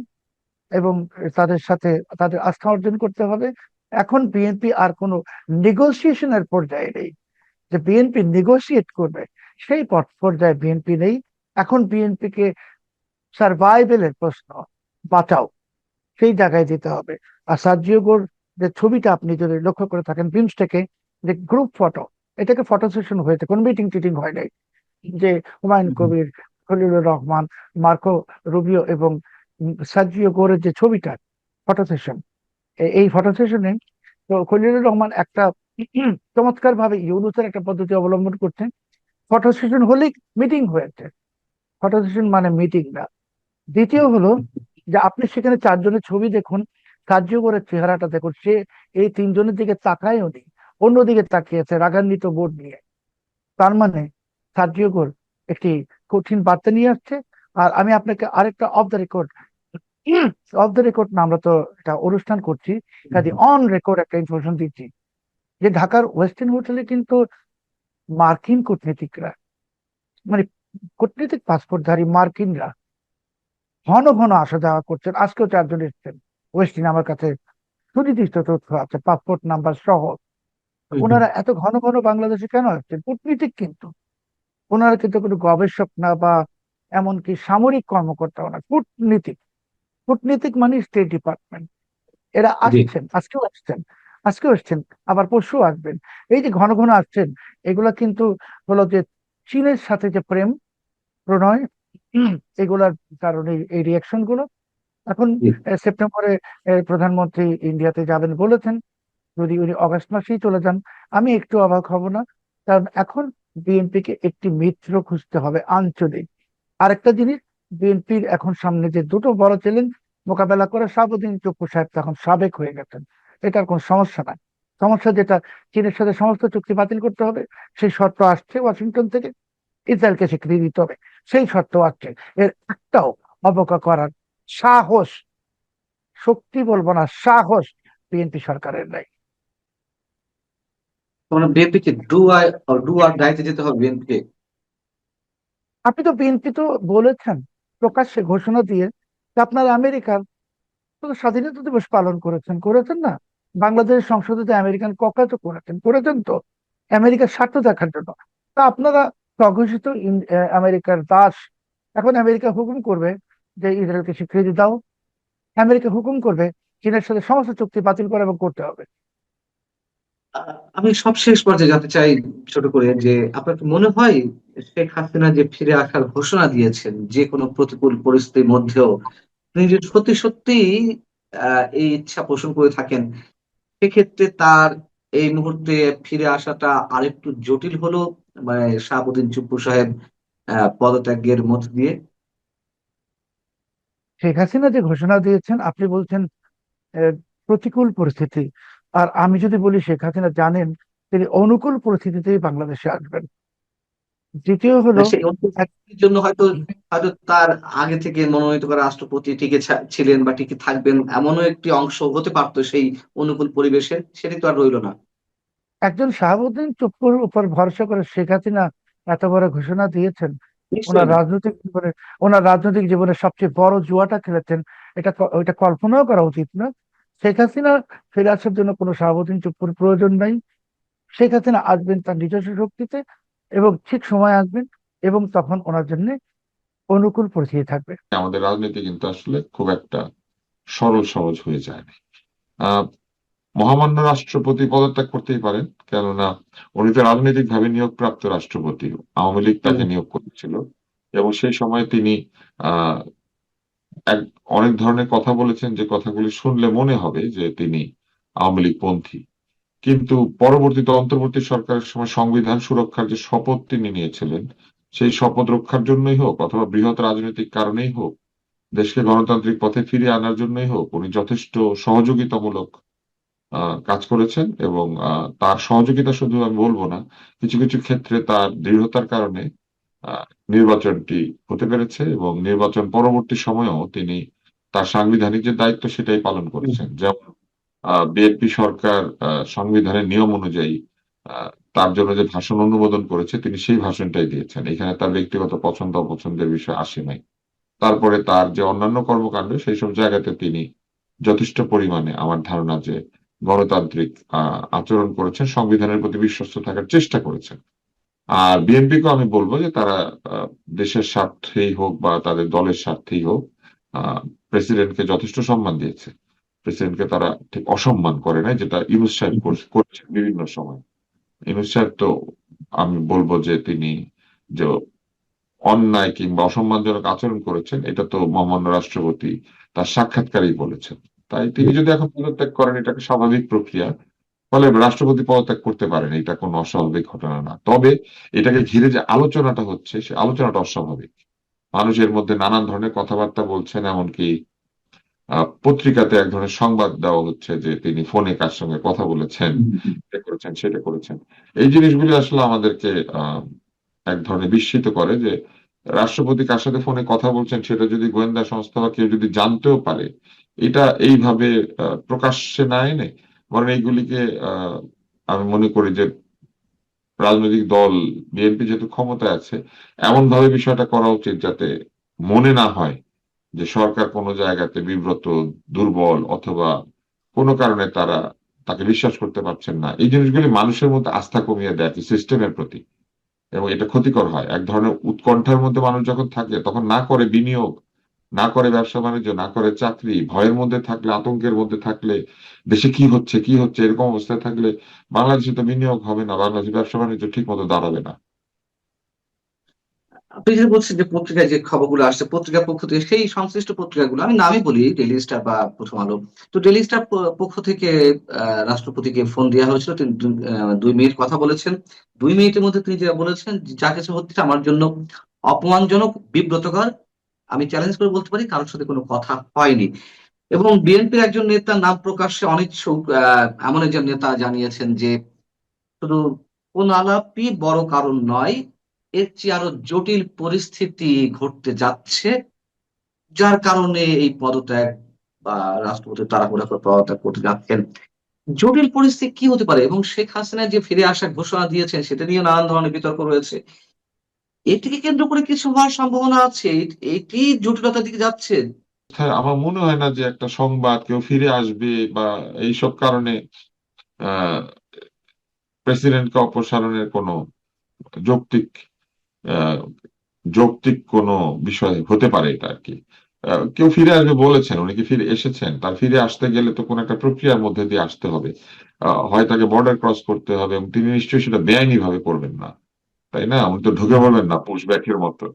এবং তাদের সাথে তাদের আস্থা অর্জন করতে হবে। এখন বিএনপি আর কোনো নেগোসিয়েশনের পর্যায়ে নেই, যে বিএনপি নেগোসিয়েট করবে সেই পর্যায়ে বিএনপি নেই। এখন বিএনপিকে সার্ভাইভেলের প্রশ্ন, বাঁচাও, সেই জায়গায় যেতে হবে। আর সার্জিওগোর যে ছবিটা আপনি যদি লক্ষ্য করে থাকেন বিমস্টেকে, যে গ্রুপ ফটো, এটাকে ফটো সেশন হয়েছে, কোনো মিটিং টিটিং হয় নাই। যে হুমায়ুন কবির, খলিলুর রহমান, মার্কো রুবিও এবং সার্জিও গোরের যে ছবিটা, ফটো সেশন, এই ফটো সেশনে তো খলিলুর রহমান একটা চমৎকার ভাবে ইউনুসের একটা পদ্ধতি অবলম্বন করছেন। ফটো সেশন হলেই মিটিং হয়েছে, ফটো সেশন মানে মিটিং না। দ্বিতীয় হলো যে আপনি সেখানে চারজনের ছবি দেখুন, কার্যকরের চেহারাটা দেখুন, সে এই তিনজনের দিকে তাকায়ও নি, অন্যদিকে তাকিয়েছে রাগান্বিত বোধ নিয়ে। তার মানে কার্যকর একটি কঠিন বার্তা নিয়ে আসছে। আর আমি আপনাকে আরেকটা of the record, of the record না, আমরা তো এটা অনুষ্ঠান করছি, কাজে অন রেকর্ড একটা ইনফরমেশন দিচ্ছি, যে ঢাকার ওয়েস্টার্ন হোটেলে কিন্তু মার্কিন কূটনীতিকরা, মানে কূটনীতিক পাসপোর্টধারী মার্কিনরা ঘন ঘন আসা যাওয়া করছেন। আজকেও চারজন এসেছেন ওয়েস্টিন, আমার কাছে সুনির্দিষ্ট তথ্য আছে পাসপোর্ট নাম্বার সহ। ওনারা এত ঘন ঘন বাংলাদেশে কেন আসছেন? কূটনীতিক কিন্তু, ওনারা কিন্তু কোনো গবেষক না বা এমনকি সামরিক কর্মকর্তাও না, কূটনীতিক। কূটনীতিক মানে স্টেট ডিপার্টমেন্ট। এরা জি। আসছেন, আজকেও আসছেন, আজকেও আসছেন, আবার পরশু আসবেন। এই যে ঘন ঘন আসছেন, এগুলা কিন্তু হলো যে চীনের সাথে যে প্রেম প্রণয়, এগুলার কারণে এই রিয়াকশন গুলো। এখন জি। সেপ্টেম্বরে প্রধানমন্ত্রী ইন্ডিয়াতে যাবেন বলেছেন। যদি উনি অগস্ট মাসেই চলে যান, আমি একটু অবাক হব না। কারণ এখন বিএনপি কে একটি মিত্র খুঁজতে হবে আঞ্চলিক। আরেকটা জিনিস, বিএনপির এখন সামনে যে দুটো বড় চ্যালেঞ্জ মোকাবেলা করে, শাহাবুদ্দিন চুপ্পু সাহেব তো এখন সাবেক হয়ে গেছেন, এটার কোনো সমস্যা নাই। সমস্যা যেটা, চীনের সাথে সমস্ত চুক্তি বাতিল করতে হবে, সেই শর্ত আসছে ওয়াশিংটন থেকে। ইসরায়েলকে স্বীকৃতি দিতে হবে, সেই শর্ত আসছে। এর একটাও অবজ্ঞা করার সাহস, শক্তি বলবো না, সাহস বিএনপি সরকারের নাই। মানে বিএনপি কে ডু আর ডাইতে যেতে হবে বিএনপি কে। আপনি তো, বিএনপি তো বলেছেন প্রকাশ্যে ঘোষণা দিয়ে যে আপনারা আমেরিকার তো স্বাধীনতা দিবস পালন করেছেন, করেছেন না? বাংলাদেশের সংসদে যে আমেরিকান ককাত করেছেন, করেছেন তো আমেরিকার স্বার্থ দেখার জন্য। তা আপনারা স্বঘোষিত আমেরিকার দাস। এখন আমেরিকা হুকুম করবে যে ইসরায়েলকে স্বীকৃতি দাও, আমেরিকা হুকুম করবে চীনের সাথে সমস্ত চুক্তি বাতিল করে এবং করতে হবে। আমি সবশেষ পর্যায়ে জানতে চাই ছোট করে যে আপনার কি মনে হয় শেখ হাসিনা যে ফিরে আসার ঘোষণা দিয়েছেন যে কোনো প্রতিকূল পরিস্থিতির মধ্যেও, তিনি যদি সত্যি সত্যি এই ইচ্ছা পোষণ করে থাকেন, সেক্ষেত্রে তার এই মুহূর্তে ফিরে আসাটা আরেকটু জটিল হলো, মানে শাহাবুদ্দিন চুপ্পু সাহেব পদত্যাগের মধ্য দিয়ে। শেখ হাসিনা যে ঘোষণা দিয়েছেন, আপনি বলছেন প্রতিকূল পরিস্থিতি, আর আমি যদি বলি শেখ হাসিনা জানেন তিনি অনুকূল পরিস্থিতিতেই বাংলাদেশে আসবেন। দ্বিতীয় হলো, সেই এক- অনুপস্থিতির জন্য হয়তো হয়তো তার আগে থেকে মনোনীত করা রাষ্ট্রপতি টিকে ছিলেন বা টিকে থাকবেন, এমনও একটি অংশ হতে পারতো সেই অনুকূল পরিবেশে, সেটি তো আর রইলো না। একজন শাহাবুদ্দিন চুপ্পুর উপর ভরসা করে শেখ হাসিনা এত বড় ঘোষণা দিয়েছেন। ওনার নিশ্চয়ই। রাজনৈতিক জীবনে, ওনার রাজনৈতিক জীবনে সবচেয়ে বড় জুয়াটা খেলেছেন, ওইটা কল্পনাও করা উচিত না। শেখ হাসিনা ফিরে আসার জন্য কোনো শাহাবুদ্দিন চুপ্পুর প্রয়োজন নাই। শেখ হাসিনা আসবেন তার নিজস্ব শক্তিতে, এবং ঠিক সময় আসবেন, এবং তখন ওনার জন্য অনুকূল পরিস্থিতি থাকবে। আমাদের রাজনীতি কিন্তু আসলে খুব একটা সরল সহজ হয়ে যায় না। আহ মহামান্য রাষ্ট্রপতি পদত্যাগ করতেই পারেন, কেননা উনি তো রাজনৈতিক ভাবে নিয়োগপ্রাপ্ত রাষ্ট্রপতি। আওয়ামী লীগ হুম। তাকে নিয়োগ করেছিল এবং সেই সময় তিনি আহ এক অনেক ধরনের কথা বলেছেন, যে কথাগুলি শুনলে মনে হবে যে তিনি আওয়ামী লীগ পন্থী। কিন্তু পরবর্তীতে অন্তর্বর্তী সরকারের সময় সংবিধান সুরক্ষার যে শপথ তিনি নিয়েছিলেন, সেই শপথ রক্ষার জন্যই হোক অথবা বৃহৎ রাজনৈতিক কারণেই হোক, দেশকে গণতান্ত্রিক পথে ফিরিয়ে আনার জন্যই হোক, উনি যথেষ্ট সহযোগিতামূলক কাজ করেছেন। এবং তার সহযোগিতা শুধু আমি বলবো না, কিছু কিছু ক্ষেত্রে তার দৃঢ়তার কারণে আহ, নির্বাচনটি হতে পেরেছে এবং নির্বাচন পরবর্তী সময়েও তিনি তার সাংবিধানিক যে দায়িত্ব সেটাই পালন করেছেন। যেমন বিএনপি সরকার সংবিধানের নিয়ম অনুযায়ী তার জন্য যে ভাষণ অনুমোদন করেছে তিনি সেই ভাষণটাই দিয়েছেন, এখানে তার ব্যক্তিগত পছন্দ অপছন্দের বিষয় আসে নাই। তারপরে তার যে অন্যান্য কর্মকাণ্ড সেই সব জায়গাতে তিনি যথেষ্ট পরিমাণে আমার ধারণা যে গণতান্ত্রিক আচরণ করেছেন, সংবিধানের প্রতি বিশ্বস্ত থাকার চেষ্টা করেছেন। আর বিএনপিকেও আমি বলবো যে তারা দেশের স্বার্থেই হোক বা তাদের দলের স্বার্থেই হোক প্রেসিডেন্টকে যথেষ্ট সম্মান দিয়েছে। প্রেসিডেন্টকে তারা ঠিক অসম্মান করে নাই, যেটা ইউনূস সাহেব করেছেন বিভিন্ন সময়। ইউনূস সাহেব তো আমি বলবো যে তিনি যে অন্যায় কিংবা অসম্মানজনক আচরণ করেছেন এটা তো মহামান্য রাষ্ট্রপতি তার সাক্ষাৎকারেই বলেছেন। তাই তিনি যদি এখন পদত্যাগ করেন এটাকে স্বাভাবিক প্রক্রিয়া, ফলে রাষ্ট্রপতি পদত্যাগ করতে পারেন, এটা কোনো অস্বাভাবিক ঘটনা না। তবে এটাকে ঘিরে যে আলোচনাটা হচ্ছে সে আলোচনাটা অস্বাভাবিক। মানুষের মধ্যে নানান ধরনের কথাবার্তা বলছেন, এমনকি পত্রিকাতে এক ধরনের সংবাদ দেওয়া হচ্ছে যে তিনি ফোনে কার সঙ্গে কথা বলেছেন, এটা করেছেন সেটা করেছেন। এই জিনিসগুলি আসলে আমাদেরকে এক ধরনের বিস্মিত করে যে রাষ্ট্রপতি কার সাথে ফোনে কথা বলছেন সেটা যদি গোয়েন্দা সংস্থা বা কেউ যদি জানতেও পারে, এটা এইভাবে প্রকাশ্যে না এনে বরং এইগুলিকে আমি মনে করি যে রাজনৈতিক দল বিএনপি যেহেতু ক্ষমতায় আছে এমন ভাবে বিষয়টা করা উচিত যাতে মনে না হয় যে সরকার কোনো জায়গাতে বিব্রত, দুর্বল অথবা কোনো কারণে তারা তাকে বিশ্বাস করতে পারছেন না। এই জিনিসগুলি মানুষের মধ্যে আস্থা কমিয়ে দেয় সিস্টেমের প্রতি, এবং এটা ক্ষতিকর হয়। এক ধরনের উৎকণ্ঠার মধ্যে মানুষ যখন থাকে তখন না করে বিনিয়োগ, না করে ব্যবসা বাণিজ্য, না করে চাকরি, ভয়ের মধ্যে থাকলে, আতঙ্কের মধ্যে থাকলে, দেশে কি হচ্ছে কি হচ্ছে এরকম অবস্থায় থাকলে বাংলাদেশে তো বিনিয়োগ হবে না, বাংলাদেশে ব্যবসা বাণিজ্য ঠিক মতো দাঁড়াবে না। আপনি যে বলছেন যে পত্রিকায় যে খবরগুলো আসছে পত্রিকার পক্ষ থেকে সেই সংশ্লিষ্ট পত্রিকাগুলো আমি নামই বলি ডেইলি স্টার বা প্রথম আলো। তো ডেইলি স্টার পক্ষ থেকে রাষ্ট্রপতিকে ফোন দেওয়া হয়েছিল, তিনি 2 মিনিট কথা বলেছেন। 2 মিনিটের মধ্যে তিনি যেটা বলেছেন যা কিছু হচ্ছে আমার জন্য অপমানজনক, বিব্রতকর। আমি চ্যালেঞ্জ করে বলতে পারি কারোর সাথে কোনো কথা হয়নি। এবং বিএনপির একজন নেতার নাম প্রকাশ্যে অনিচ্ছুক এমন একজন নেতা জানিয়েছেন যে শুধু কোন আলাপই বড় কারণ নয়, এর চেয়ে আরো জটিল পরিস্থিতি ঘটতে যাচ্ছে, যার কারণে এই পদত্যাগ বা রাষ্ট্রপতি তাড়াহুড়া করে পদত্যাগ করতে যাচ্ছেন। জটিল পরিস্থিতি কি হতে পারে? এবং শেখ হাসিনা যে ফিরে আসার ঘোষণা দিয়েছেন সেটা নিয়ে নানান ধরনের বিতর্ক রয়েছে। এটিকে কেন্দ্র করে কিছু হওয়ার সম্ভাবনা আছে? এটি জটিলতার দিকে যাচ্ছে? হ্যাঁ, আমার মনে হয় না যে একটা সংবাদ কেউ ফিরে আসবে বা এইসব কারণে আহ প্রেসিডেন্টকে অপসারণের কোনো যৌক্তিক আহ, যৌক্তিক কোনো বিষয় হতে পারে এটা আর কি। কেউ ফিরে আসবে বলেছেন, উনি কি ফিরে এসেছেন? তার ফিরে আসতে গেলে তো কোন একটা প্রক্রিয়ার মধ্যে দিয়ে আসতে হবে, হয় তাকে বর্ডার ক্রস করতে হবে, এবং তিনি নিশ্চয়ই সেটা বেআইনি ভাবে করবেন না, তাই না? উনি তো ঢুকে পড়বেন না পুশব্যাকের মতো।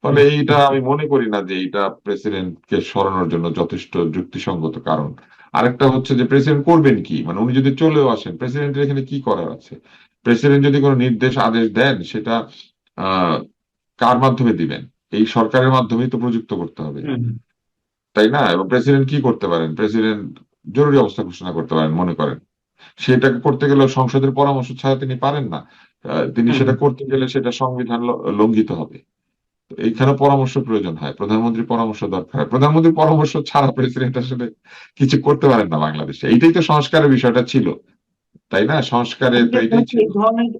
ফলে এইটা আমি মনে করি না যে এইটা প্রেসিডেন্টকে সরানোর জন্য যথেষ্ট যুক্তিসঙ্গত কারণ। আরেকটা হচ্ছে যে প্রেসিডেন্ট করবেন কি, মানে উনি যদি চলেও আসেন প্রেসিডেন্টের এখানে কি করার আছে? প্রেসিডেন্ট যদি কোনো নির্দেশ আদেশ দেন সেটা আহ কার মাধ্যমে দিবেন? এই সরকারের মাধ্যমেই তো প্রযুক্ত করতে হবে, হুম, তাই না? এবং প্রেসিডেন্ট কি করতে পারেন? প্রেসিডেন্ট জরুরি অবস্থা ঘোষণা করতে পারেন মনে করেন, সেটাকে করতে গেলে সংসদের পরামর্শ ছাড়া তিনি পারেন না। তিনি হুম, সেটা হুম। করতে গেলে সেটা সংবিধান লঙ্ঘিত হবে। তো এইখানে পরামর্শ প্রয়োজন হয়, প্রধানমন্ত্রীর পরামর্শ দরকার হয়। প্রধানমন্ত্রীর পরামর্শ ছাড়া প্রেসিডেন্ট আসলে কিছু করতে পারেন না বাংলাদেশে। এইটাই তো সংস্কারের বিষয়টা ছিল, তাই না? সংস্কারে তো অনেকের এটাই মনে কি ছিল। এই ধরনের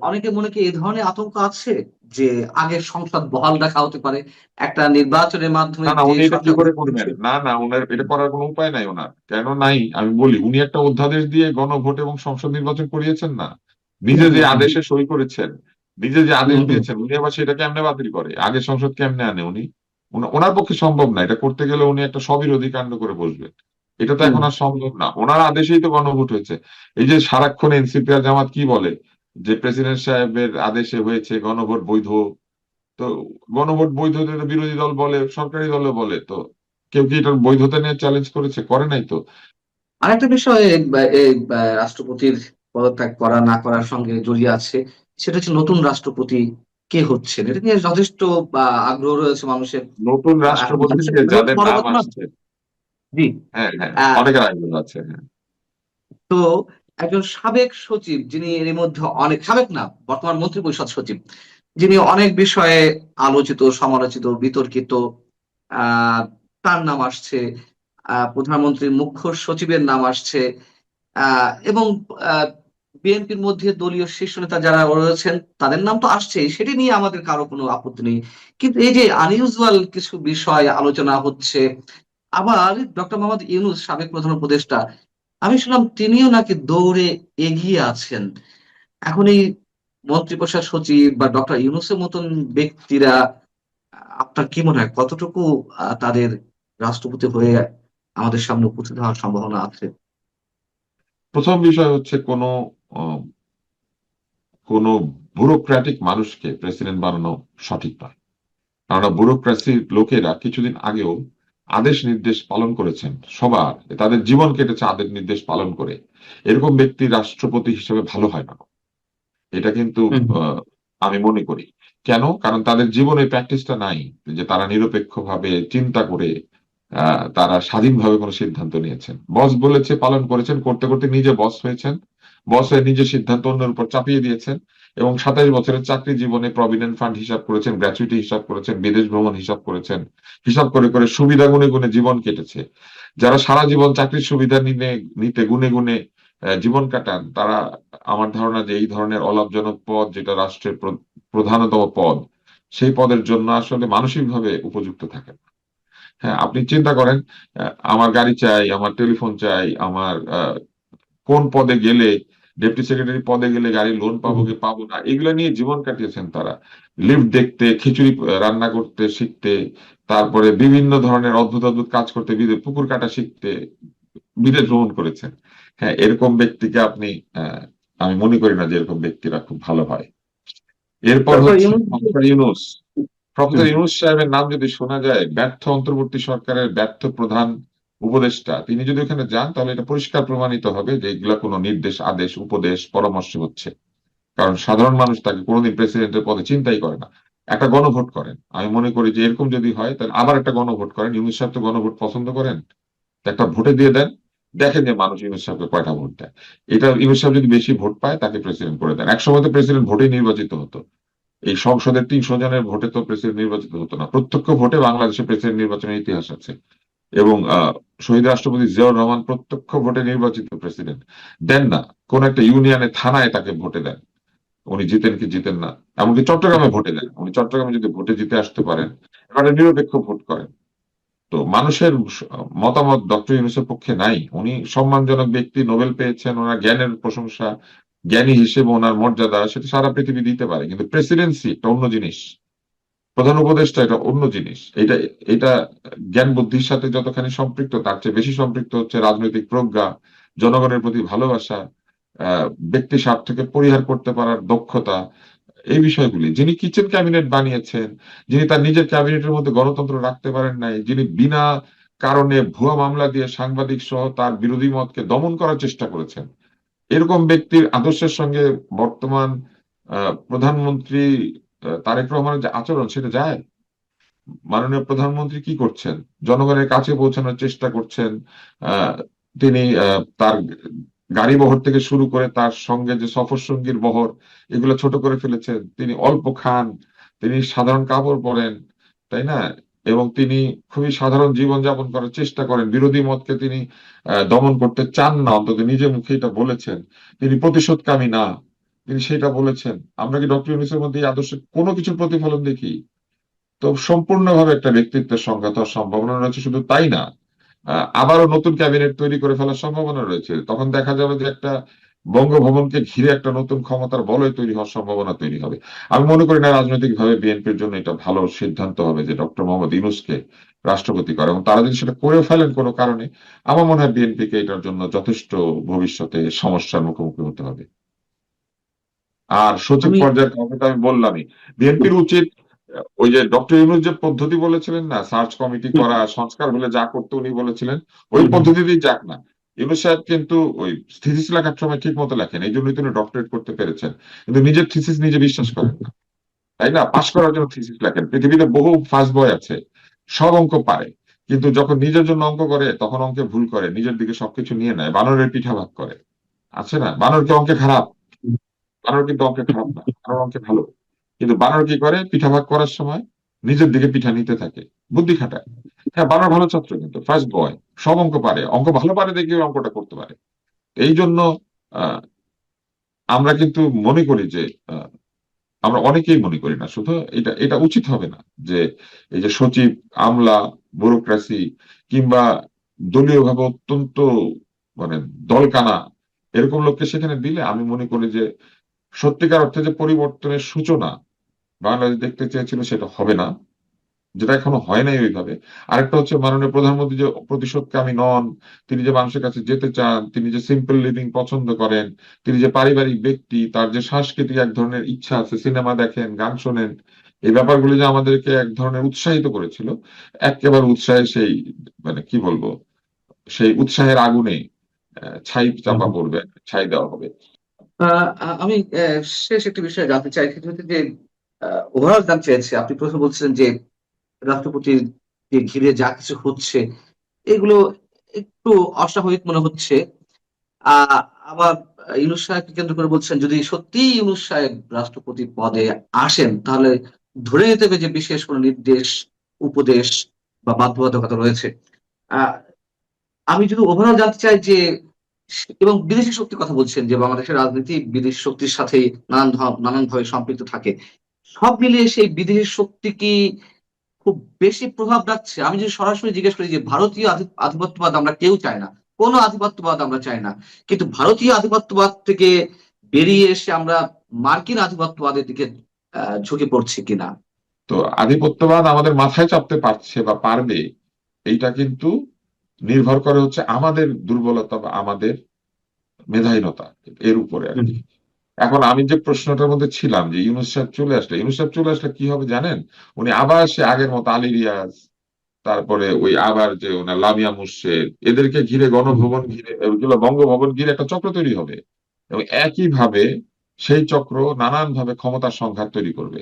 অনেকের মনে কি এই ধরনের আতঙ্ক আছে যে আগের সংসদ বহাল রাখা হতে পারে, একটা নির্বাচনের মাধ্যমে না না, যে উনি এটা কি সরকার করে করবেন? না না, উনার এটা করার কোনো উপায় নাই ওনার। কেন নাই আমি বলি, উনি একটা অধ্যাদেশ দিয়ে গণভোট এবং সংসদ নির্বাচন করিয়েছেন না, নিজে যে আদেশে সই করেছেন, নিজে যে আদেশ দিয়েছেন, উনি আবার সেটা কেমনে বাতিল করে? আগের সংসদ কেমনে আনে উনি? ওনার পক্ষে সম্ভব না। এটা করতে গেলে উনি একটা স্ববিরোধী কাণ্ড করে বসবেন। এটা তো এখন আর সম্ভব না, ওনার আদেশেই তো গণভোট হয়েছে। এই যে সারাক্ষণ এনসিপি আর জামাত কি বলে যে প্রেসিডেন্ট সাহেবের আদেশে হয়েছে গণভোট বৈধ, তো গণভোট বৈধ এটা বিরোধী দল বলে, সরকারি দলও বলে, তো কেউ কি এটার বৈধতা নিয়ে চ্যালেঞ্জ করেছে? করে নাই তো। আরেকটা বিষয় রাষ্ট্রপতির পদত্যাগ করা না করার সঙ্গে জড়িয়ে আছে, সেটা হচ্ছে নতুন রাষ্ট্রপতি কে হচ্ছেন। এটা নিয়ে যথেষ্ট আগ্রহ রয়েছে মানুষের। নতুন এখন মানুষের রাষ্ট্রপতিকে খুব যাদের বড় নাম ঘটনা। আসছে, জি। হ্যাঁ হ্যাঁ, আহ, অনেকের আগ্রহ আছে, হ্যাঁ। তো একজন সাবেক সচিব যিনি এর মধ্যে অনেক সাবেক না বর্তমান মন্ত্রিপরিষদ সচিব, যিনি অনেক বিষয়ে আলোচিত, সমালোচিত, বিতর্কিত, তার নাম আসছে, প্রধানমন্ত্রীর মুখ্য সচিবের নাম আসছে, এবং বিএনপির মধ্যে দলীয় শীর্ষ নেতা যারা রয়েছেন তাদের নাম তো আসছেই, সেটি নিয়ে আমাদের কারো কোনো আপত্তি নেই। কিন্তু এই যে আনইউজুয়াল কিছু বিষয় আলোচনা হচ্ছে, আবার ডক্টর মোহাম্মদ ইউনূস সাবেক প্রধান উপদেষ্টা, আমি শুনলাম তিনিও নাকি দৌড়ে এগিয়ে আছেন। এখন এই মন্ত্রিপরিষদ সচিব বা ডক্টর ইউনূসের মতন ব্যক্তিরা, আপনার কি মনে হয় কতটুকু তাদের রাষ্ট্রপতি হয়ে আমাদের সামনে উপস্থিত হওয়ার সম্ভাবনা আছে? প্রথম বিষয় হচ্ছে আহ, কোনো ব্যুরোক্র্যাটিক মানুষকে প্রেসিডেন্ট বানানো সঠিক নয়। কেননা ব্যুরোক্রেসির লোকেরা কিছুদিন আগেও আদেশ নির্দেশ পালন করেছেন সবার, তাদের জীবন কেটেছে আদেশ নির্দেশ পালন করে। এরকম ব্যক্তি রাষ্ট্রপতি হিসেবে ভালো হয় না, এটা কিন্তু হুম। আহ, আমি মনে করি। কেন? কারণ তাদের জীবনে প্র্যাকটিসটা নাই যে তারা নিরপেক্ষভাবে চিন্তা করে তারা স্বাধীনভাবে কোনো সিদ্ধান্ত নিয়েছেন। বস বলেছে পালন করেছেন, করতে করতে নিজে বস হয়েছেন, বস হয়ে নিজের সিদ্ধান্ত অন্যের উপর চাপিয়ে দিয়েছেন। এবং 27 বছরের চাকরি জীবনে প্রভিডেন্ট ফান্ড হিসাব করেছেন, গ্র্যাচুইটি হিসাব করেছেন, বিদেশ ভ্রমণ হিসাব করেছেন, হিসাব করে করে সুবিধা গুনে গুনে জীবন কেটেছে। যারা সারা জীবন চাকরির সুবিধা নিতে গুনে গুনে জীবন কাটান, তারা, আমার ধারণা যে এই ধরনের অলাভজনক পদ, যেটা রাষ্ট্রের প্রধানতম পদ, সেই পদের জন্য আসলে মানসিকভাবে উপযুক্ত থাকেন। হ্যাঁ, আপনি চিন্তা করেন, আমার গাড়ি চাই, আমার টেলিফোন চাই, আমার কোন পদে গেলে, ডেপুটি সেক্রেটারি পদে গেলে গাড়ি লোন পাবো কি পাবো না, এগুলো নিয়ে জীবন কাটিয়েছেন তারা। লিফট দেখতে, খিচুড়ি রান্না করতে শিখতে, তারপরে বিভিন্ন ধরনের অদ্ভুত অদ্ভুত কাজ করতে, পুকুর কাটা শিখতে বিদেশ ভ্রমণ করেছেন। হ্যাঁ, এরকম ব্যক্তিকে আপনি, আহ, আমি মনে করি না যে এরকম ব্যক্তিরা খুব ভালো হয়। এরপর ডক্টর হচ্ছে ইউনূস। প্রফেসর ইউনূস। হুম। প্রফেসর ইউনূস সাহেবের নাম যদি শোনা যায়, ব্যর্থ অন্তর্বর্তী সরকারের ব্যর্থ প্রধান উপদেষ্টা, তিনি যদি ওখানে যান তাহলে এটা পরিষ্কার প্রমাণিত হবে যে এগুলা কোনো নির্দেশ, আদেশ, উপদেশ, পরামর্শ হচ্ছে। কারণ সাধারণ মানুষ তাকে কোনোদিন প্রেসিডেন্টের পদে চিন্তাই করে না। একটা গণভোট করেন, আমি মনে করি যে এরকম যদি হয় তাহলে আবার একটা গণভোট করেন। ইউনূস সাহেব তো গণভোট পছন্দ করেন, তো একটা ভোটে দিয়ে দেন, দেখেন যে মানুষ ইউনূস সাহেবকে কয়টা ভোট দেয়। এটা ইউনূস সাহেব যদি বেশি ভোট পায় তাকে প্রেসিডেন্ট করে দেন। একসময় তো প্রেসিডেন্ট ভোটেই নির্বাচিত হতো। এই সংসদের 300 জনের ভোটে তো প্রেসিডেন্ট নির্বাচিত হতো না, প্রত্যক্ষ ভোটে বাংলাদেশে প্রেসিডেন্ট নির্বাচনের ইতিহাস আছে। এবং শহীদ রাষ্ট্রপতি জিয়াউর রহমান প্রত্যক্ষ ভোটে নির্বাচিত প্রেসিডেন্ট। দেন না, কোন একটা ইউনিয়নে, থানায় তাকে ভোটে দেন, উনি জিতেন কি জিতেন না। এমনকি চট্টগ্রামে ভোটে দেন, উনি চট্টগ্রামে যদি ভোটে জিতে আসতে পারেন, এবারে নিরপেক্ষ ভোট করেন। তো মানুষের মতামত ডক্টর ইউনূসের পক্ষে নাই। উনি সম্মানজনক ব্যক্তি, নোবেল পেয়েছেন, ওনার জ্ঞানের প্রশংসা, জ্ঞানী হিসেবে ওনার মর্যাদা সেটা সারা পৃথিবী দিতে পারে, কিন্তু প্রেসিডেন্সি একটা অন্য জিনিস, প্রধান উপদেষ্টা এটা অন্য জিনিস। এটা এটা জ্ঞান বুদ্ধির সাথে যতখানি সম্পৃক্ত, তার চেয়ে বেশি সম্পৃক্ত হচ্ছে রাজনৈতিক প্রজ্ঞা, জনগণের প্রতি ভালোবাসা, ব্যক্তি স্বার্থকে পরিহার করতে পারার দক্ষতা, এই বিষয়গুলি। যিনি কিচেন ক্যাবিনেট বানিয়েছেন, যিনি তার নিজের ক্যাবিনেটের মধ্যে গণতন্ত্র রাখতে পারেন নাই, যিনি বিনা কারণে ভুয়া মামলা দিয়ে সাংবাদিক সহ তার বিরোধী মতকে দমন করার চেষ্টা করেছেন, এরকম ব্যক্তির আদর্শের সঙ্গে বর্তমান প্রধানমন্ত্রী তারেক রহমানের যে আচরণ, সেটা যায়? মাননীয় প্রধানমন্ত্রী কি করছেন? জনগণের কাছে পৌঁছানোর চেষ্টা করছেন। আহ, তিনি তার গাড়ি বহর থেকে শুরু করে তার সঙ্গে যে সফর সঙ্গীর বহর, এগুলো ছোট করে ফেলেছেন। তিনি অল্প খান, তিনি সাধারণ কাপড় পরেন, তাই না? এবং তিনি খুবই সাধারণ জীবন যাপন করার চেষ্টা করেন। বিরোধী মতকে তিনি দমন করতে চান না, অন্তত নিজে মুখে এটা বলেছেন। তিনি প্রতিশোধকামী না, তিনি সেটা বলেছেন। আমরা কি ডক্টর ইউনূসের মধ্যে এই আদর্শের কোনো কিছুর প্রতিফলন দেখি? তো সম্পূর্ণভাবে একটা ব্যক্তিত্বের সংঘাত হওয়ার সম্ভাবনা রয়েছে। শুধু তাই না, আবারও নতুন ক্যাবিনেট তৈরি করে ফেলার সম্ভাবনা রয়েছে। তখন দেখা যাবে যে একটা বঙ্গভবনকে ঘিরে একটা নতুন ক্ষমতার বলয় তৈরি হওয়ার সম্ভাবনা তৈরি হবে। আমি মনে করি না রাজনৈতিকভাবে বিএনপির জন্য এটা ভালো সিদ্ধান্ত হবে যে ডক্টর মোহাম্মদ ইউনূসকে রাষ্ট্রপতি করে, এবং তারা যদি সেটা করে ফেলেন কোনো কারণে, আমার মনে হয় বিএনপিকে এটার জন্য যথেষ্ট ভবিষ্যতে সমস্যার মুখোমুখি হতে হবে। আর সচিব আমি। পর্যায়ের কথা তো আমি বললামই। বিএনপির উচিত, ওই যে ডক্টর ইউনূস যে পদ্ধতি বলেছিলেন না, সার্চ কমিটি করা, সংস্কার হলে যা করতে উনি বলেছিলেন, ওই পদ্ধতিতেই যাক না। ইউনূস সাহেব কিন্তু ওই থিসিস লেখার সময় ঠিক মতো লেখেন, এই জন্যই তিনি ডক্টরেট করতে পেরেছেন। কিন্তু নিজের থিসিস নিজে বিশ্বাস করেন না, তাই না? পাশ করার জন্য থিসিস লেখেন। পৃথিবীতে বহু ফার্স্ট বয় আছে, সব অঙ্ক পারে, কিন্তু যখন নিজের জন্য অঙ্ক করে তখন অঙ্কে ভুল করে, নিজের দিকে সবকিছু নিয়ে নেয়, বানরের পিঠা ভাগ করে। আছে না, বানর কি অঙ্কে খারাপ? বানর কিন্তু অঙ্কে খারাপ না, বানর অঙ্কে ভালো। কিন্তু বানর কি করে পিঠা ভাগ করার সময়? নিজের দিকে পিঠা নিতে থাকে, বুদ্ধি খাটায়। হ্যাঁ, বানর ভালো ছাত্র, কিন্তু ফার্স্ট বয়, সব অঙ্ক পারে, অঙ্ক ভালো পারে দেখে অঙ্কটা করতে পারে। এই জন্য আহ, আমরা কিন্তু মনে করি যে আমরা অনেকেই মনে করি না, শুধু এটা এটা উচিত হবে না যে এই যে সচিব, আমলা, ব্যুরোক্রেসি কিংবা দলীয় ভাবে অত্যন্ত মানে দলকানা এরকম লোককে সেখানে দিলে আমি মনে করি যে সত্যিকার অর্থে যে পরিবর্তনের সূচনা বাংলাদেশ দেখতে চেয়েছিল সেটা হবে না, যেটা এখনো হয় নাই ওইভাবে। আরেকটা হচ্ছে মাননীয় প্রধানমন্ত্রী যে প্রতিশোধকামী নন, তিনি যে মানুষের কাছে যেতে চান, তিনি যে সিম্পল লিভিং পছন্দ করেন, তিনি যে পারিবারিক ব্যক্তি, তার যে সাংস্কৃতিক এক ধরনের ইচ্ছা আছে, সিনেমা দেখেন, গান শোনেন, এই ব্যাপারগুলি যে আমাদেরকে এক ধরনের উৎসাহিত করেছিল, একেবারে উৎসাহে সেই মানে কি বলবো, সেই উৎসাহের আগুনে ছাই চাপা পড়বে, ছাই দেওয়া হবে। আমি শেষ একটি বিষয়ে জানতে চাই, সেটি হচ্ছে যে ওভারঅল জানতে চাইছি, আপনি প্রথমে বলছিলেন যে রাষ্ট্রপতির যে ঘিরে যা কিছু হচ্ছে এগুলো একটু অস্বাভাবিক মনে হচ্ছে। আহ আবার ইউনূস সাহেবকে কেন্দ্র করে বলছেন যদি সত্যি ইউনূস সাহেব রাষ্ট্রপতি পদে আসেন তাহলে ধরে নিতে হবে যে বিশেষ কোনো নির্দেশ, উপদেশ বা বাধ্যবাধকতা রয়েছে। আহ আমি যদি ওভারঅল জানতে চাই যে এবং বিদেশি শক্তির কথা বলছেন যে বাংলাদেশের রাজনীতি বিদেশি শক্তির সাথে নানান ভাবে সম্পৃক্ত থাকে, সব মিলিয়ে সেই বিদেশি শক্তি কি খুব বেশি প্রভাব রাখছে? আমি যদি সরাসরি জিজ্ঞেস করি যে ভারতীয় আধিপত্যবাদ আমরা কেউ চাই না, কোনো আধিপত্যবাদ আমরা চাই না, কিন্তু ভারতীয় আধিপত্যবাদ থেকে বেরিয়ে এসে আমরা মার্কিন আধিপত্যবাদের দিকে ঝুঁকে পড়ছি কিনা। তো আধিপত্যবাদ আমাদের মাথায় চাপতে পারছে বা পারবে, এইটা কিন্তু নির্ভর করে হচ্ছে আমাদের দুর্বলতা বা আমাদের মেধাহীনতা এর উপরে আর হুম। কি। এখন আমি যে প্রশ্নটার মধ্যে ছিলাম যে ইউনূস সাহেব চলে আসলে, ইউনূস সাহেব চলে আসলে কি হবে জানেন? উনি আবার সে আগের মতো আলী রিয়াজ, তারপরে ওই আবার যে ওনার লামিয়া মুর্শেদ, এদেরকে ঘিরে গণভবন ঘিরে, ওগুলো বঙ্গভবন ঘিরে একটা চক্র তৈরি হবে, এবং একই ভাবে সেই চক্র নানান ভাবে ক্ষমতার সংঘাত তৈরি করবে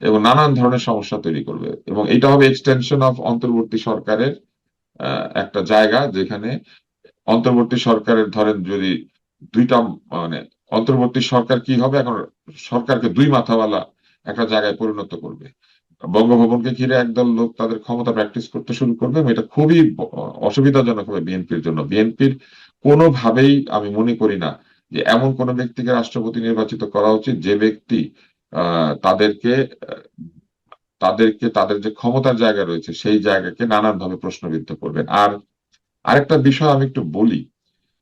এবং নানান ধরনের সমস্যা তৈরি করবে, এবং এটা হবে এক্সটেনশন অফ অন্তর্বর্তী সরকারের একটা জায়গা, যেখানে অন্তর্বর্তী সরকারের ধরেন যদি দুইটা মানে অন্তর্বর্তী সরকার কি হবে এখন, সরকারকে দুই মাথাওয়ালা একটা জায়গায় পরিণত করবে। বঙ্গভবনকে ঘিরে একদল লোক তাদের ক্ষমতা প্র্যাকটিস করতে শুরু করবে, এবং এটা খুবই অসুবিধাজনক হবে বিএনপির জন্য। বিএনপির কোনোভাবেই আমি মনে করি না যে এমন কোন ব্যক্তিকে রাষ্ট্রপতি নির্বাচিত করা উচিত যে ব্যক্তি তাদেরকে তাদের যে ক্ষমতার জায়গা রয়েছে সেই জায়গাকে নানানভাবে প্রশ্নবিদ্ধ করবেন। আর আরেকটা বিষয় আমি একটু বলি,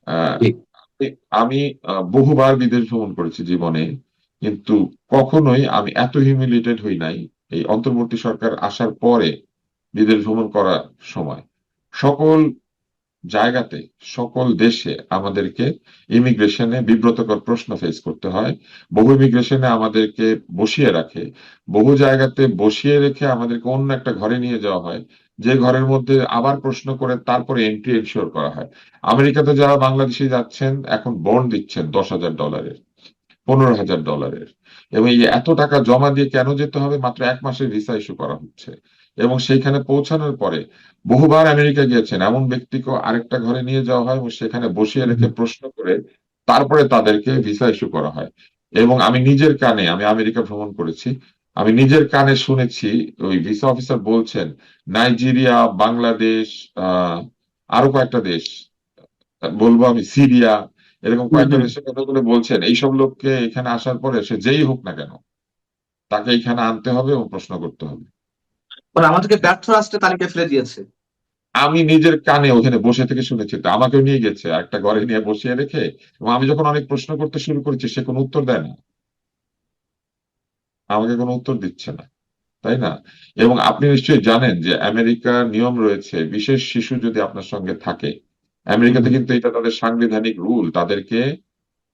আহ, জি। আমি বহুবার বিদেশ ভ্রমণ করেছি জীবনে, কিন্তু কখনোই আমি এত হিউমিলিয়েটেড হই নাই এই অন্তর্বর্তী সরকার আসার পরে বিদেশ ভ্রমণ করার সময়। সকল জায়গাতে, সকল দেশে আমাদেরকে ইমিগ্রেশনে বিব্রতকর প্রশ্ন ফেস করতে হয়। বহু ইমিগ্রেশনে আমাদেরকে বসিয়ে রাখে, বহু জায়গাতে বসিয়ে রেখে আমাদেরকে অন্য একটা ঘরে নিয়ে যাওয়া হয়, যে ঘরের মধ্যে আবার প্রশ্ন করে তারপরে এন্ট্রি এনশিওর করা হয়। আমেরিকাতে যারা বাংলাদেশে যাচ্ছেন এখন বন্ড দিচ্ছেন $10,000, $15,000, এবং এই এত টাকা জমা দিয়ে কেন যেতে হবে? মাত্র 1 মাসের ভিসা ইস্যু করা হচ্ছে, এবং সেইখানে পৌঁছানোর পরে বহুবার আমেরিকা গিয়েছেন এমন ব্যক্তিকে আরেকটা ঘরে নিয়ে যাওয়া হয় এবং সেখানে বসিয়ে রেখে প্রশ্ন করে তারপরে তাদেরকে ভিসা ইস্যু করা হয়। এবং আমি নিজের কানে, আমি আমেরিকা ভ্রমণ করেছি, আমি নিজের কানে শুনেছি ওই ভিসা অফিসার বলছেন নাইজেরিয়া, বাংলাদেশ, আরো কয়েকটা দেশ, বলবো আমি সিরিয়া, এরকম হুম কয়েকটা হুম। দেশের কথা বলে বলছেন এইসব লোককে এখানে আসার পরে সে যেই হোক না কেন তাকে এখানে আনতে হবে এবং প্রশ্ন করতে হবে। মানে আমাদেরকে ব্যর্থ রাষ্ট্রের তালিকায় ফেলে দিয়েছে। আমি নিজের কানে ওখানে বসে থেকে শুনেছি, তো আমাকেও নিয়ে গেছে একটা ঘরে নিয়ে বসিয়ে রেখে, এবং আমি যখন অনেক প্রশ্ন করতে শুরু করেছি সে কোনো উত্তর দেয় না, আমাকে কোনো উত্তর দিচ্ছে না, তাই না? এবং আপনি নিশ্চয়ই জানেন যে আমেরিকার নিয়ম রয়েছে বিশেষ শিশু যদি আপনার সঙ্গে থাকে, আমেরিকাতে কিন্তু এটা তাদের সাংবিধানিক রুল, তাদেরকে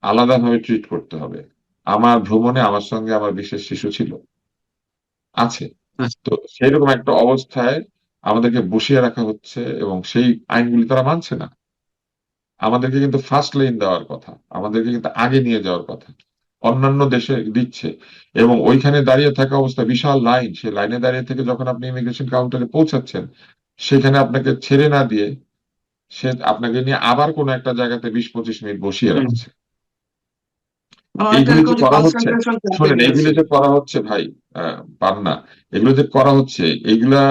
আলাদাভাবে ট্রিট করতে হবে। আমার ভ্রমণে আমার সঙ্গে আমার বিশেষ শিশু ছিল, আছে। তো সেইরকম একটা অবস্থায় আমাদেরকে বসিয়ে রাখা হচ্ছে, এবং সেই আইনগুলি তারা মানছে না। আমাদেরকে কিন্তু ফার্স্ট লেন দেওয়ার কথা, আমাদেরকে কিন্তু আগে নিয়ে যাওয়ার কথা, অন্যান্য দেশে দিচ্ছে। এবং ওইখানে দাঁড়িয়ে থাকা অবস্থা বিশাল লাইন, সেই লাইনে দাঁড়িয়ে থেকে যখন আপনি ইমিগ্রেশন কাউন্টারে পৌঁছাচ্ছেন, সেখানে আপনাকে ছেড়ে না দিয়ে সে আপনাকে নিয়ে আবার কোনো একটা জায়গাতে 20-25 মিনিট বসিয়ে হুম। রাখছে। একটা এইগুলি এরকম যে যে করা হচ্ছে, কনসেন্ট্রেশন ক্যাম্পে শোনেন, গিয়েছে। এগুলি যে করা হচ্ছে ভাই, পান্না, এগুলো যে করা হচ্ছে, এগুলা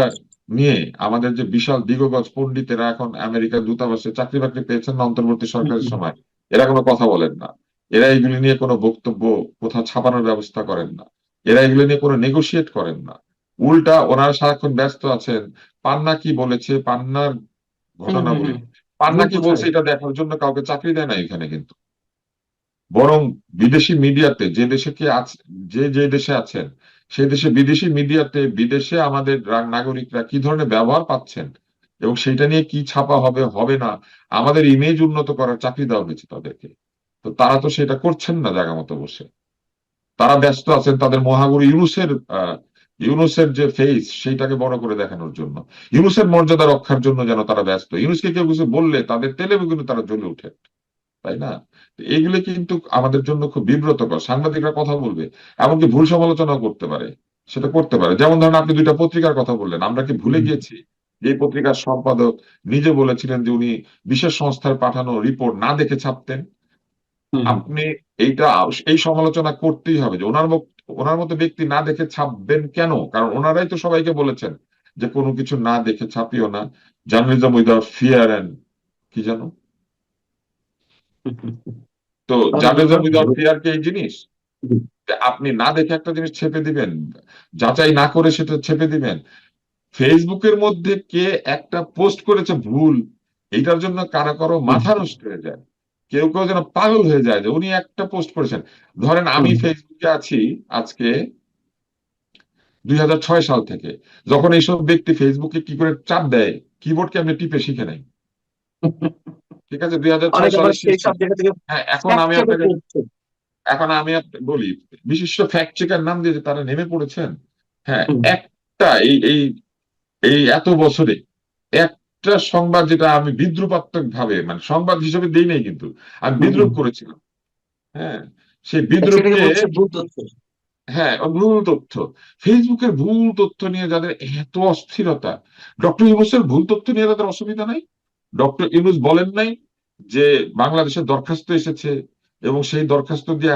নিয়ে আমাদের যে বিশাল দিগগজ পণ্ডিতেরা এখন আমেরিকার দূতাবাসে চাকরি বাকরি পেয়েছেন না অন্তর্বর্তী সরকারের সময়, এরা কোনো কথা বলেন না। এরা এগুলি নিয়ে কোনো বক্তব্য কোথাও ছাপানোর ব্যবস্থা করেন না। এরা এগুলো নিয়ে কোনো নেগোশিয়েট করেন না। উল্টা ওনারা সারাক্ষণ ব্যস্ত আছেন পান্না কি বলেছে, পান্নার ঘটনাবলী, পান্না ভুল কি বলছে কোথায়? এটা দেখার জন্য কাউকে চাকরি দেয় না এখানে কিন্তু। বরং বিদেশি মিডিয়াতে যে দেশে কে আছে, যে যে দেশে আছেন, সেই দেশে বিদেশি মিডিয়াতে বিদেশে আমাদের নাগরিকরা কি ধরনের ব্যবহার পাচ্ছেন এবং সেটা নিয়ে কি ছাপা হবে হবে না, আমাদের ইমেজ উন্নত করার চাকরি দেওয়া হয়েছে তাদেরকে। তো তারা তো সেটা করছেন না জায়গা মতো বসে। তারা ব্যস্ত আছেন তাদের মহাগুরু ইউনুসের যে ফেস সেইটাকে বড় করে দেখানোর জন্য, ইউনুসের মর্যাদা রক্ষার জন্য যেন তারা ব্যস্ত। ইউনুসকে কেউ কিছু বললে তাদের তেলে বেগুনে তারা জ্বলে ওঠে, তাই না? তো এগুলো কিন্তু আমাদের জন্য খুব বিব্রতকর। সাংবাদিকরা কথা বলবে, এমনকি ভুল সমালোচনা করতে পারে, সেটা করতে পারে। যেমন ধরেন আপনি দুইটা পত্রিকার কথা বললেন, আমরা কি ভুলে গিয়েছি যে এই পত্রিকার সম্পাদক নিজে বলেছিলেন যে উনি বিশেষ সংস্থার পাঠানো রিপোর্ট না দেখে ছাপতেন? আপনি এইটা, এই সমালোচনা করতেই হবে যে ওনার মতো ব্যক্তি না দেখে ছাপবেন কেন? কারণ ওনারাই তো সবাইকে বলেছেন যে কোনো কিছু না দেখে ছাপিও না, জার্নালিজম উইদাউট ফিয়ার অ্যান্ড কি জানো। তো জার্নালিজম উইদাউট ফিয়ার কি এই জিনিস যে আপনি না দেখে একটা জিনিস ছেপে দিবেন, যাচাই না করে সেটা ছেপে দিবেন? ফেসবুকের মধ্যে কে একটা পোস্ট করেছে ভুল, এইটার জন্য কারো কারো মাথা নষ্ট হয়ে যায়, কেউ কেউ যেন পাগল হয়ে যায় যে উনি একটা পোস্ট করেছেন। ধরেন আমি ফেসবুকে আছি আজকে 2006 সাল থেকে। যখন এইসব ব্যক্তি ফেসবুকে কি করে চাপ দেয়, কিবোর্ডকে আমি টিপে শিখে নাই, ঠিক আছে, 2006 অনেকে আবার সালের শেষ সেই সব দিকে। জায়গা থেকে হ্যাঁ, এখন ফ্যাক্ট আমি চেকও আপনাকে, করছে। বলি, বিশিষ্ট ফ্যাক্ট চেকার নাম দিয়ে যে তারা নেমে পড়েছেন। হ্যাঁ, হুম, একটা এই এই এই এত বছরে একটা সংবাদ যেটা আমি বিদ্রুপাত্মক ভাবে, মানে সংবাদ হিসেবে দিই নাই কিন্তু আমি হুম, বিদ্রুপ করেছিলাম। হ্যাঁ, সেই সেটাকে বিদ্রুপকে, বলছে ভুল তথ্য। হ্যাঁ, ভুল তথ্য, ফেসবুকের ভুল তথ্য নিয়ে যাদের এত অস্থিরতা, ডক্টর ইউনূসের ভুল তথ্য নিয়ে তাদের অসুবিধা নাই? ডক্টর ইউনূস বলেন নাই যে বাংলাদেশের দরখাস্ত এসেছে এবং সেই দরখাস্ত দিয়ে